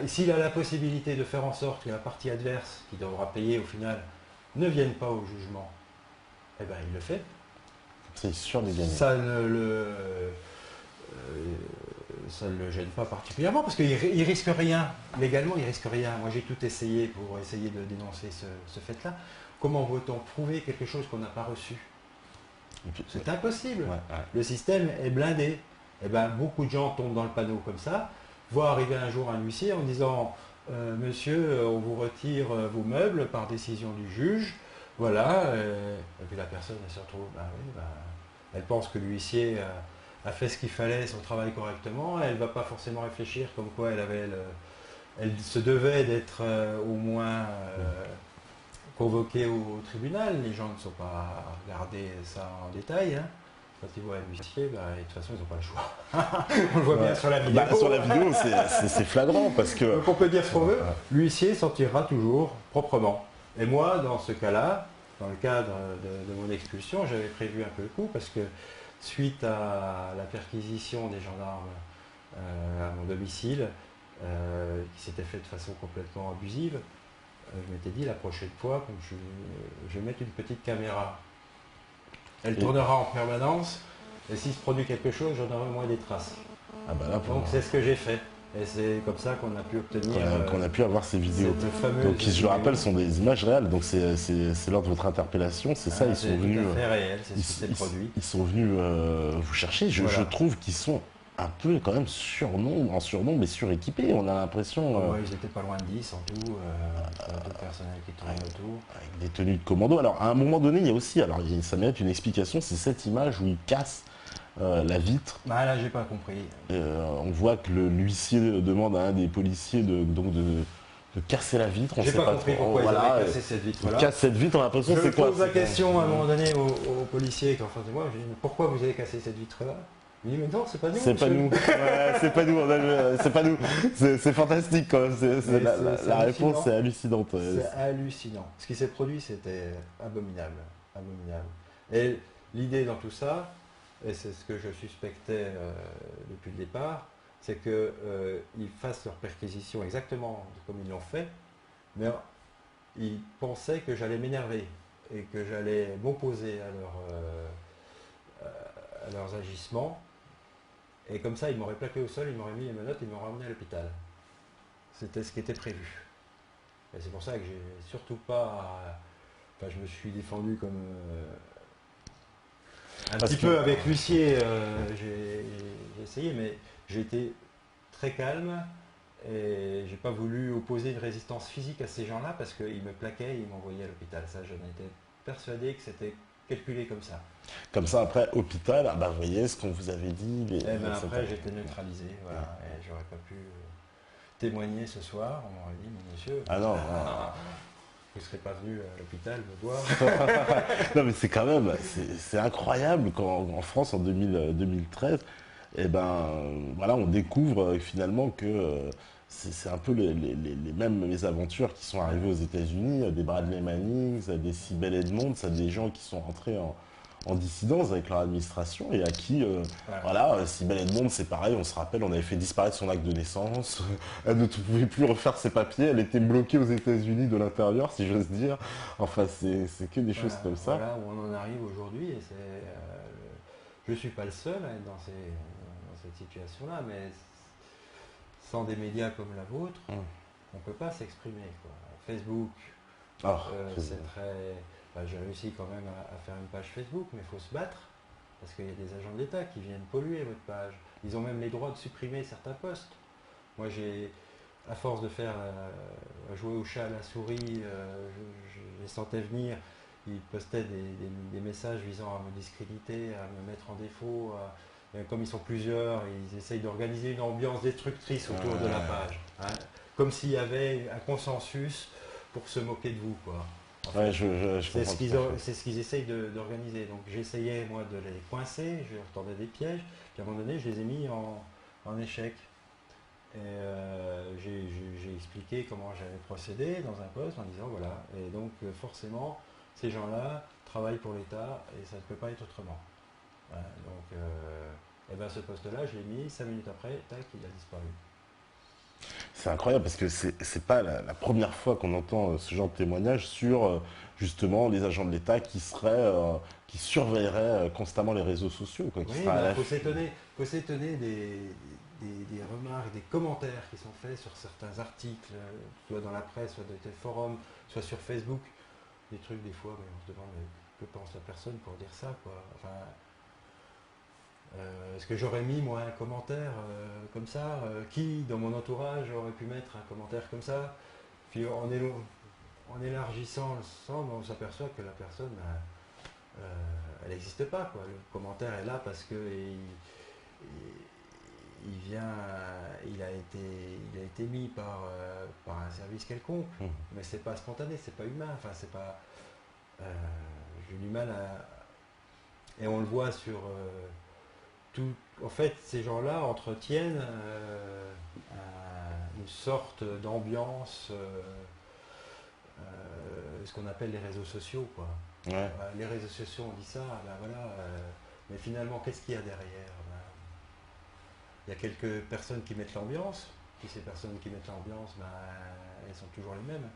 Et s'il a la possibilité de faire en sorte que la partie adverse, qui devra payer au final, ne vienne pas au jugement, il le fait. C'est sûr de gagner. Ça ne le gêne pas particulièrement parce qu'il risque rien. Légalement, il risque rien. Moi, j'ai tout essayé pour essayer de dénoncer ce fait-là. Comment veut-on prouver quelque chose qu'on n'a pas reçu? C'est impossible. Le système est blindé. Beaucoup de gens tombent dans le panneau comme ça, voient arriver un jour un huissier en disant monsieur, on vous retire vos meubles par décision du juge. Voilà. Et puis la personne, elle se retrouve, elle pense que l'huissier a fait ce qu'il fallait, son travail correctement, elle ne va pas forcément réfléchir comme quoi elle se devait d'être au moins convoquée au tribunal. Les gens ne sont pas à regarder ça en détail, hein. Quand ils voient un huissier, bah, de toute façon, ils n'ont pas le choix. On le voit bien sur la vidéo. Sur la vidéo, c'est flagrant parce que. Donc on peut dire ce qu'on veut, l'huissier s'en tirera toujours proprement. Et moi, dans ce cas-là, dans le cadre de mon expulsion, j'avais prévu un peu le coup parce que suite à la perquisition des gendarmes à mon domicile, qui s'était fait de façon complètement abusive, je m'étais dit la prochaine fois, je vais mettre une petite caméra. Elle tournera en permanence et s'il se produit quelque chose, j'en aurai au moins des traces. Ah bah là, Donc c'est ce que j'ai fait. Et c'est comme ça qu'on a pu obtenir. Qu'on a pu avoir ces vidéos. Donc qui, je le rappelle, sont des images réelles. Donc c'est lors de votre interpellation, c'est ça, ils sont venus. C'est réel, c'est ce qui s'est produit. Ils sont venus vous chercher. Je trouve qu'ils sont un peu quand même en surnombre, mais suréquipés. On a l'impression. Ils étaient pas loin de 10 en tout, d'autres personnels qui tournaient autour. Avec des tenues de commando. Alors à un moment donné, il y a aussi, ça mérite une explication, c'est cette image où ils cassent la vitre. Ah là, j'ai pas compris. On voit que l'huissier demande à un des policiers de casser la vitre. J'ai pas compris pourquoi ils avaient cassé cette vitre-là. Casse cette vitre, on a l'impression que c'est quoi? Je pose la question à un moment donné au policier qui est en face de moi. Je lui dis pourquoi vous avez cassé cette vitre-là? Il dit mais non, c'est pas nous. C'est pas nous. Ouais, c'est pas nous. C'est pas nous. C'est fantastique quand même. La réponse est hallucinante. C'est hallucinant. Ce qui s'est produit, c'était abominable, abominable. Et l'idée dans tout ça, et c'est ce que je suspectais depuis le départ, c'est qu'ils fassent leur perquisition exactement comme ils l'ont fait, mais ils pensaient que j'allais m'énerver et que j'allais m'opposer à leurs agissements. Et comme ça, ils m'auraient plaqué au sol, ils m'auraient mis les menottes, ils m'auraient emmené à l'hôpital. C'était ce qui était prévu. Et c'est pour ça que j'ai surtout pas... Enfin, je me suis défendu comme... un petit peu avec l'huissier, j'ai essayé, mais j'ai été très calme et j'ai pas voulu opposer une résistance physique à ces gens-là parce qu'ils me plaquaient et ils m'envoyaient à l'hôpital. Ça, j'en étais persuadé que c'était calculé comme ça. Comme ça, après, hôpital, vous voyez ce qu'on vous avait dit. Après, j'ai été neutralisé, voilà, et j'aurais pas pu témoigner ce soir. On m'aurait dit, mais monsieur, ah non, vous ne serez pas venu à l'hôpital me voir. Non, mais c'est quand même, c'est incroyable qu'en France, en 2013, voilà, on découvre finalement que c'est un peu les mêmes mésaventures qui sont arrivées aux États-Unis, des Bradley Manning, des Sibel Edmonds, des gens qui sont rentrés en dissidence avec leur administration et à qui, voilà, Sibel Edmonds, c'est pareil, on se rappelle, on avait fait disparaître son acte de naissance, elle ne pouvait plus refaire ses papiers, elle était bloquée aux États-Unis de l'intérieur, si j'ose dire. Enfin, c'est que des choses comme ça. Voilà où on en arrive aujourd'hui et je ne suis pas le seul à être dans cette situation-là, mais sans des médias comme la vôtre, on ne peut pas s'exprimer. Facebook, c'est très... j'ai réussi quand même à faire une page Facebook, mais il faut se battre, parce qu'il y a des agents de l'État qui viennent polluer votre page. Ils ont même les droits de supprimer certains posts. Moi, à force de faire jouer au chat à la souris, je les sentais venir, ils postaient des messages visant à me discréditer, à me mettre en défaut. Comme ils sont plusieurs, ils essayent d'organiser une ambiance destructrice autour de la page. Hein, comme s'il y avait un consensus pour se moquer de vous, quoi. Enfin, c'est ce qu'ils essayent d'organiser. Donc j'essayais, moi, de les coincer, je leur tendais des pièges, puis à un moment donné, je les ai mis en échec. Et j'ai expliqué comment j'avais procédé dans un poste en disant voilà. Et donc forcément, ces gens-là travaillent pour l'État et ça ne peut pas être autrement. Voilà, donc ce poste-là, je l'ai mis, 5 minutes après, tac, il a disparu. C'est incroyable parce que c'est pas la première fois qu'on entend ce genre de témoignage sur justement les agents de l'État qui surveilleraient constamment les réseaux sociaux. Il faut s'étonner des remarques, des commentaires qui sont faits sur certains articles, soit dans la presse, soit dans des forums, soit sur Facebook. Des trucs des fois, mais on se demande que pense la personne pour dire ça, quoi. Enfin, est-ce que j'aurais mis moi un commentaire comme ça? Qui dans mon entourage aurait pu mettre un commentaire comme ça? Puis en élargissant l'ensemble, on s'aperçoit que la personne, elle n'existe pas, quoi. Le commentaire est là parce que il a été mis par un service quelconque, mais c'est pas spontané, c'est pas humain. Enfin, c'est pas. J'ai du mal à. Et on le voit sur tout. En fait, ces gens-là entretiennent une sorte d'ambiance, ce qu'on appelle les réseaux sociaux, quoi. Ouais. Les réseaux sociaux, on dit ça, ben voilà. Mais finalement, qu'est-ce qu'il y a derrière? Il y a quelques personnes qui mettent l'ambiance, puis ces personnes qui mettent l'ambiance, ben, elles sont toujours les mêmes.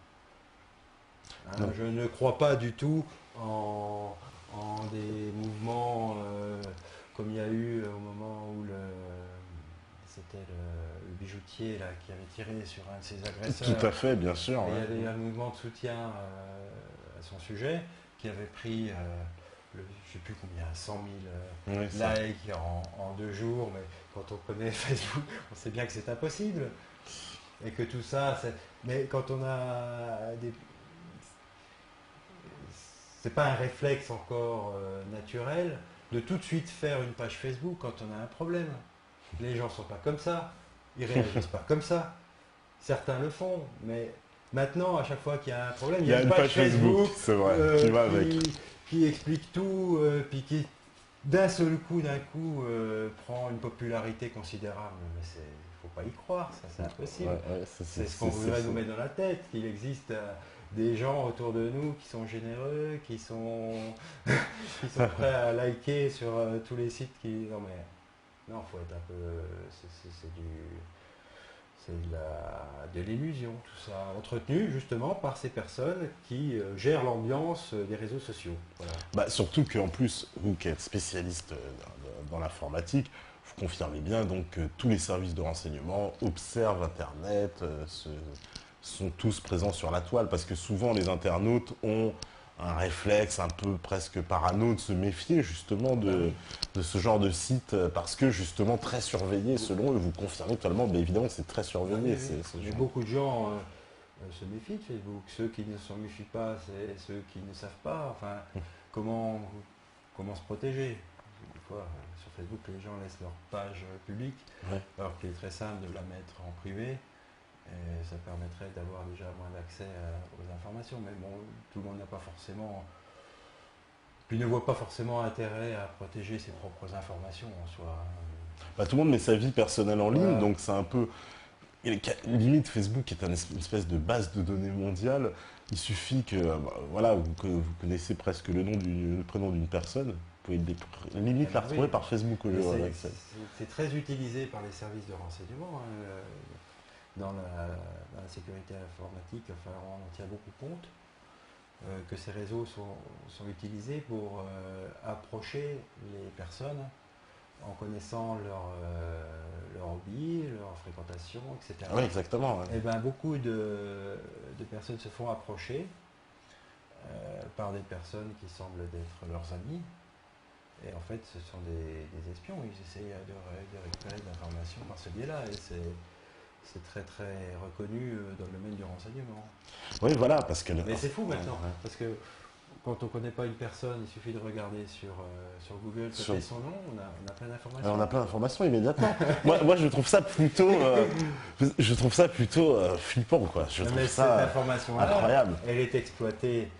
Hein, je ne crois pas du tout en des mouvements comme il y a eu au moment où c'était le bijoutier là, qui avait tiré sur un de ses agresseurs. Tout à fait, bien sûr. Et il y avait eu un mouvement de soutien à son sujet qui avait pris, je ne sais plus combien, 100 000 likes en 2 jours, mais quand on connaît Facebook, on sait bien que c'est impossible. Et que tout ça, mais quand on a des... C'est pas un réflexe encore naturel de tout de suite faire une page Facebook quand on a un problème. Les gens sont pas comme ça, ils réagissent pas comme ça. Certains le font, mais maintenant, à chaque fois qu'il y a un problème, il y a une page Facebook c'est vrai, qui va avec. Qui explique tout, puis qui d'un coup, prend une popularité considérable. Mais il faut pas y croire, ça c'est impossible. C'est ce qu'on voudrait nous mettre dans la tête, qu'il existe des gens autour de nous qui sont généreux, qui sont prêts à liker sur tous les sites qui... Non, faut être un peu... C'est de l'illusion, tout ça, entretenu justement par ces personnes qui gèrent l'ambiance des réseaux sociaux. Voilà. Bah, surtout qu'en plus, vous qui êtes spécialiste dans l'informatique, vous confirmez bien donc que tous les services de renseignement observent Internet, sont tous présents sur la toile, parce que souvent les internautes ont un réflexe un peu presque parano de se méfier justement de ce genre de site, parce que justement très surveillé selon eux. Vous confirmez totalement, mais évidemment c'est très surveillé. Beaucoup de gens se méfient de Facebook. Ceux qui ne s'en méfient pas, c'est ceux qui ne savent pas. Enfin, comment se protéger? Des fois, sur Facebook, les gens laissent leur page publique, alors qu'il est très simple de la mettre en privé. Et ça permettrait d'avoir déjà moins d'accès aux informations. Mais bon, tout le monde n'a pas forcément... Puis ne voit pas forcément intérêt à protéger ses propres informations en soi. Bah, tout le monde met sa vie personnelle en ligne, donc c'est un peu... Limite, Facebook est une espèce de base de données mondiale. Il suffit que, que vous connaissez presque le prénom d'une personne. Vous pouvez limite la retrouver par Facebook aujourd'hui. C'est très utilisé par les services de renseignement. Dans la sécurité informatique, enfin, on en tient beaucoup compte, que ces réseaux sont utilisés pour approcher les personnes en connaissant leur hobby, leur fréquentation, etc. Oui, exactement. Ouais. Et ben, beaucoup de personnes se font approcher par des personnes qui semblent être leurs amis. Et en fait, ce sont des espions. Ils essayent de récupérer de l'information par ce biais-là. Et c'est très très reconnu dans le domaine du renseignement. Oui, voilà, parce que... Mais c'est fou maintenant, parce que quand on ne connaît pas une personne, il suffit de regarder sur Google, taper son nom, on a plein d'informations. On a plein d'informations immédiatement. moi, je trouve ça plutôt, flippant, quoi. Je trouve ça cette information incroyable. Elle est exploitée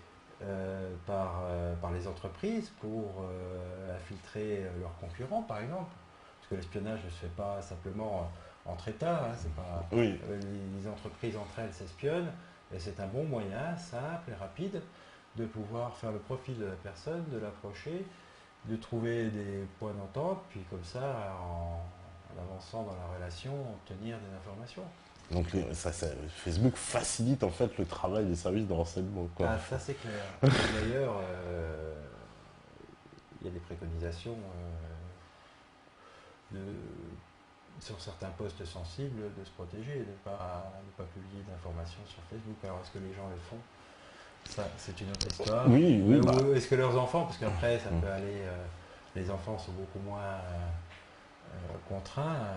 par les entreprises pour infiltrer leurs concurrents, par exemple. Parce que l'espionnage ne se fait pas simplement entre États, c'est pas, les entreprises entre elles s'espionnent, et c'est un bon moyen, simple et rapide, de pouvoir faire le profil de la personne, de l'approcher, de trouver des points d'entente, puis comme ça, en avançant dans la relation, obtenir des informations. Donc Facebook facilite en fait le travail des services de renseignement. Quoi. Ah, ça c'est clair. D'ailleurs, il y a des préconisations sur certains postes sensibles de se protéger, de ne pas publier d'informations sur Facebook. Alors est-ce que les gens le font? Ça, c'est une autre histoire. Oui. Ou est-ce que leurs enfants, parce qu'après ça peut aller, les enfants sont beaucoup moins contraints.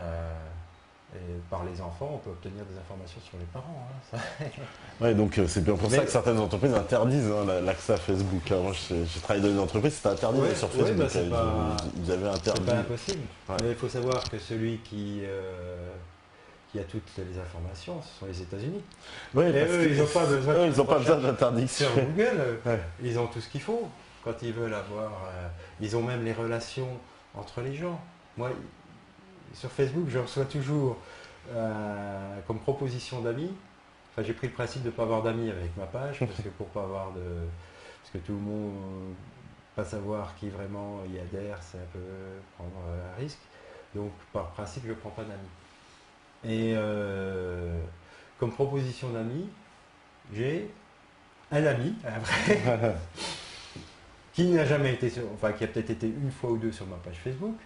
Et par les enfants, on peut obtenir des informations sur les parents. Hein, ça. Ouais, donc c'est bien pour ça que certaines entreprises interdisent l'accès à Facebook. Hein. Moi, j'ai travaillé dans une entreprise, c'était interdit sur Facebook. Bah, c'est Ils avaient interdit. pas impossible. Ouais. Mais il faut savoir que celui qui a toutes les informations, ce sont les États-Unis. Oui, et eux, ils n'ont pas besoin, ils ont pas besoin d'interdiction. Sur Google, ils ont tout ce qu'il faut. Quand ils veulent avoir... ils ont même les relations entre les gens. Moi, sur Facebook, je reçois toujours comme proposition d'amis. Enfin, j'ai pris le principe de ne pas avoir d'amis avec ma page, parce que pour pas avoir de... Parce que tout le monde, pas savoir qui vraiment y adhère, c'est un peu prendre un risque. Donc, par principe, je ne prends pas d'amis. Et comme proposition d'amis, j'ai un ami, un vrai, qui n'a jamais été qui a peut-être été une fois ou deux sur ma page Facebook,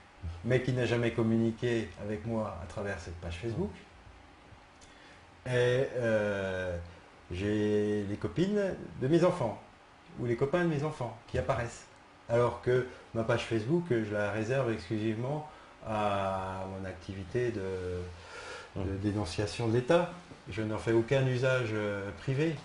mais qui n'a jamais communiqué avec moi à travers cette page Facebook. Et j'ai les copines de mes enfants, ou les copains de mes enfants, qui apparaissent. Alors que ma page Facebook, je la réserve exclusivement à mon activité de dénonciation de l'État. Je n'en fais aucun usage privé.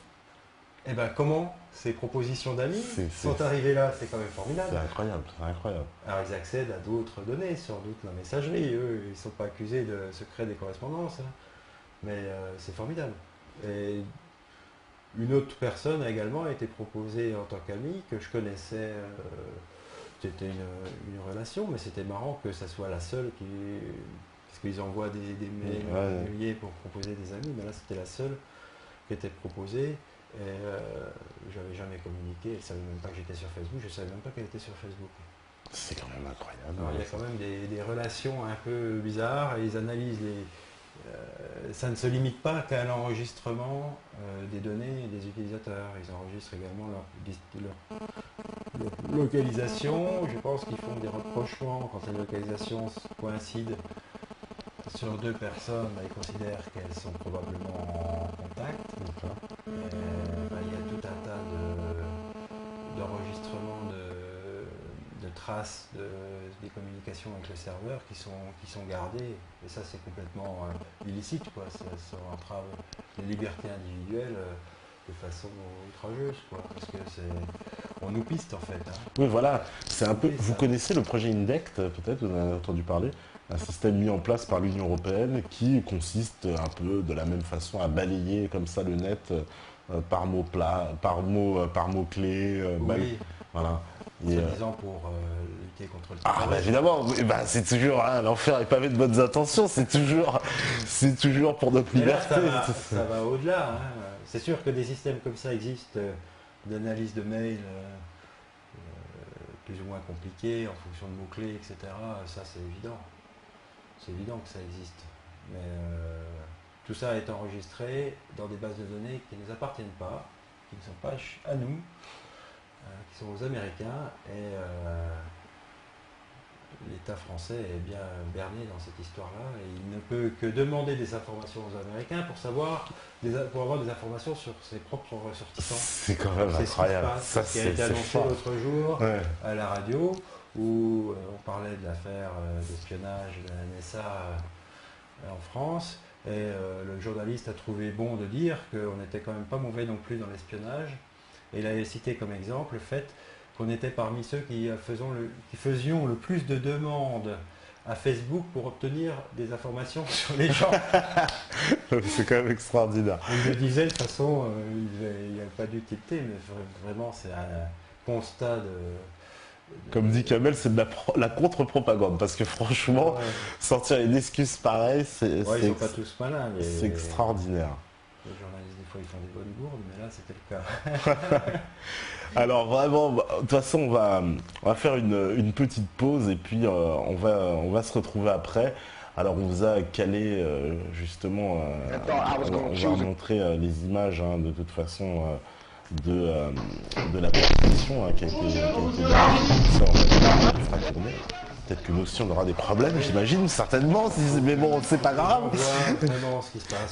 Et bien comment ces propositions d'amis sont arrivées là? C'est quand même formidable. C'est incroyable, c'est incroyable. Alors ils accèdent à d'autres données, sans doute la messagerie. Eux, ils ne sont pas accusés de secret des correspondances. Hein. Mais c'est formidable. Et une autre personne a également été proposée en tant qu'ami, que je connaissais. C'était une relation, mais c'était marrant que ça soit la seule qui... Parce qu'ils envoient des mails réguliers pour proposer des amis, mais là c'était la seule qui était proposée. Et j'avais jamais communiqué, elle ne savait même pas que j'étais sur Facebook, je ne savais même pas qu'elle était sur Facebook. C'est quand même incroyable. Alors, il y a quand même des relations un peu bizarres, et ils analysent ça ne se limite pas qu'à l'enregistrement des données des utilisateurs. Ils enregistrent également leur localisation. Je pense qu'ils font des rapprochements quand les localisations coïncident sur deux personnes. Ils considèrent qu'elles sont probablement en contact. Il y a tout un tas d'enregistrements de traces des communications avec le serveur qui sont gardées, et ça c'est complètement illicite, quoi. Ça entrave les libertés individuelles de façon outrageuse, quoi, parce que on nous piste en fait. Hein. Oui, voilà, c'est un peu. Vous connaissez le projet Indect, peut-être, vous en avez entendu parler, un système mis en place par l'Union européenne qui consiste un peu de la même façon à balayer comme ça le net par mots clés. Voilà. Disant pour lutter contre le terrorisme. Ah bah évidemment, c'est toujours l'enfer est pavé de bonnes intentions, c'est toujours pour notre liberté. Ça va au-delà. Hein. C'est sûr que des systèmes comme ça existent, d'analyse de mails plus ou moins compliqués en fonction de mots-clés, etc. Ça c'est évident. C'est évident que ça existe. Mais tout ça est enregistré dans des bases de données qui ne nous appartiennent pas, qui ne sont pas à nous, qui sont aux Américains, et l'État français est bien berné dans cette histoire-là, et il ne peut que demander des informations aux Américains pour avoir des informations sur ses propres ressortissants. C'est quand même incroyable. Ça, qui a été annoncé l'autre jour à la radio, où on parlait de l'affaire d'espionnage de la NSA en France, et le journaliste a trouvé bon de dire qu'on n'était quand même pas mauvais non plus dans l'espionnage. Et il avait cité comme exemple le fait qu'on était parmi ceux qui faisions le plus de demandes à Facebook pour obtenir des informations sur les gens. C'est quand même extraordinaire. Il le disait de toute façon, il n'y avait pas d'utilité, mais vraiment c'est un constat Comme dit Kamel, c'est de la contre-propagande, parce que franchement, sortir une excuse pareille, ils sont pas tous malins. C'est extraordinaire. Les journalistes, des fois, ils font des bonnes gourdes, mais là, c'était le cas. Alors vraiment, de toute façon, on va faire une petite pause et puis on va se retrouver après. Alors on vous a calé justement, on va montrer les images de toute façon de la présentation qui a été tournée. Peut-être que nous aussi on aura des problèmes, j'imagine, certainement, mais bon, c'est pas grave.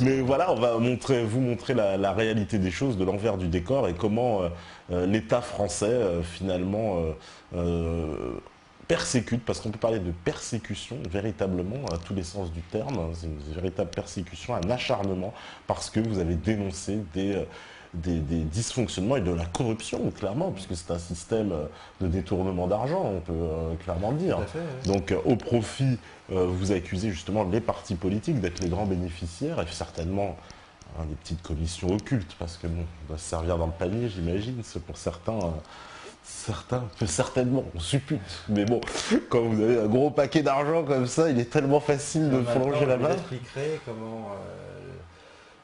Mais voilà, on va vous montrer la réalité des choses, de l'envers du décor et comment l'État français finalement persécute, parce qu'on peut parler de persécution véritablement à tous les sens du terme, hein. C'est une véritable persécution, un acharnement, parce que vous avez dénoncé des dysfonctionnements et de la corruption, clairement, puisque c'est un système de détournement d'argent, on peut clairement le dire. Tout à fait, ouais. Donc au profit, vous accusez justement les partis politiques d'être les grands bénéficiaires, et certainement hein, des petites commissions occultes, parce que bon, on doit se servir dans le panier, j'imagine, c'est pour certains... certains, certainement, on suppute. Mais bon, quand vous avez un gros paquet d'argent comme ça, il est tellement facile de plonger là-bas. Je vous expliquerai comment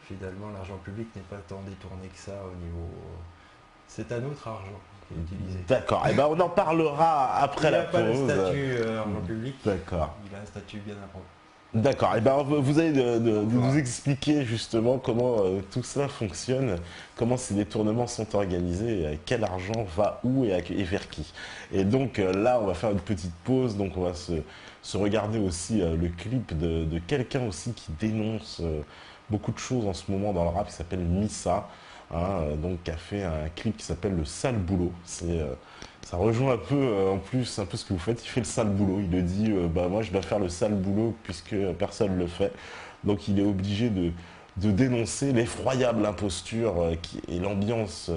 finalement l'argent public n'est pas tant détourné que ça au niveau... C'est un autre argent qui est utilisé. D'accord, et ben on en parlera après la pause. Il n'a pas le statut argent public. D'accord. Il a un statut bien important. D'accord, et ben vous allez nous expliquer justement comment tout ça fonctionne, comment ces détournements sont organisés, quel argent va où et vers qui. Et donc là, on va faire une petite pause, donc on va se regarder aussi le clip de quelqu'un aussi qui dénonce beaucoup de choses en ce moment dans le rap, qui s'appelle Missa, hein, donc qui a fait un clip qui s'appelle Le Sale Boulot. Ça rejoint un peu, en plus, un peu ce que vous faites. Il fait le sale boulot. Il le dit, bah moi je dois faire le sale boulot puisque personne ne le fait. Donc il est obligé de dénoncer l'effroyable imposture et l'ambiance,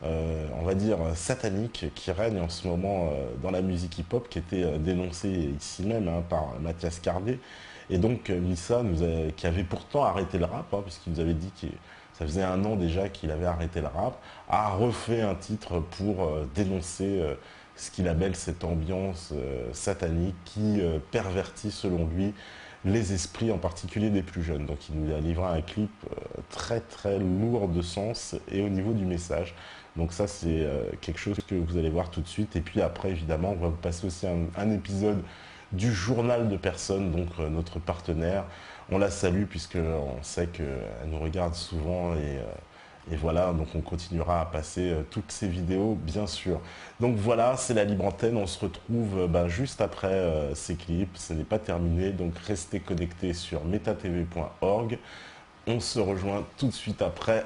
on va dire, satanique qui règne en ce moment dans la musique hip-hop, qui était dénoncée ici même hein, par Mathias Cardet. Et donc Missa, qui avait pourtant arrêté le rap, hein, puisqu'il nous avait dit que ça faisait 1 an déjà qu'il avait arrêté le rap, a refait un titre pour dénoncer ce qu'il appelle cette ambiance satanique qui pervertit selon lui les esprits en particulier des plus jeunes. Donc il nous a livré un clip très très lourd de sens et au niveau du message. Donc ça c'est quelque chose que vous allez voir tout de suite. Et puis après évidemment on va vous passer aussi un épisode du journal de personnes, donc notre partenaire. On la salue puisqu'on sait qu'elle nous regarde souvent et voilà, donc on continuera à passer toutes ces vidéos, bien sûr. Donc voilà, c'est la Libre Antenne, on se retrouve juste après ces clips, ce n'est pas terminé, donc restez connectés sur metatv.org. On se rejoint tout de suite après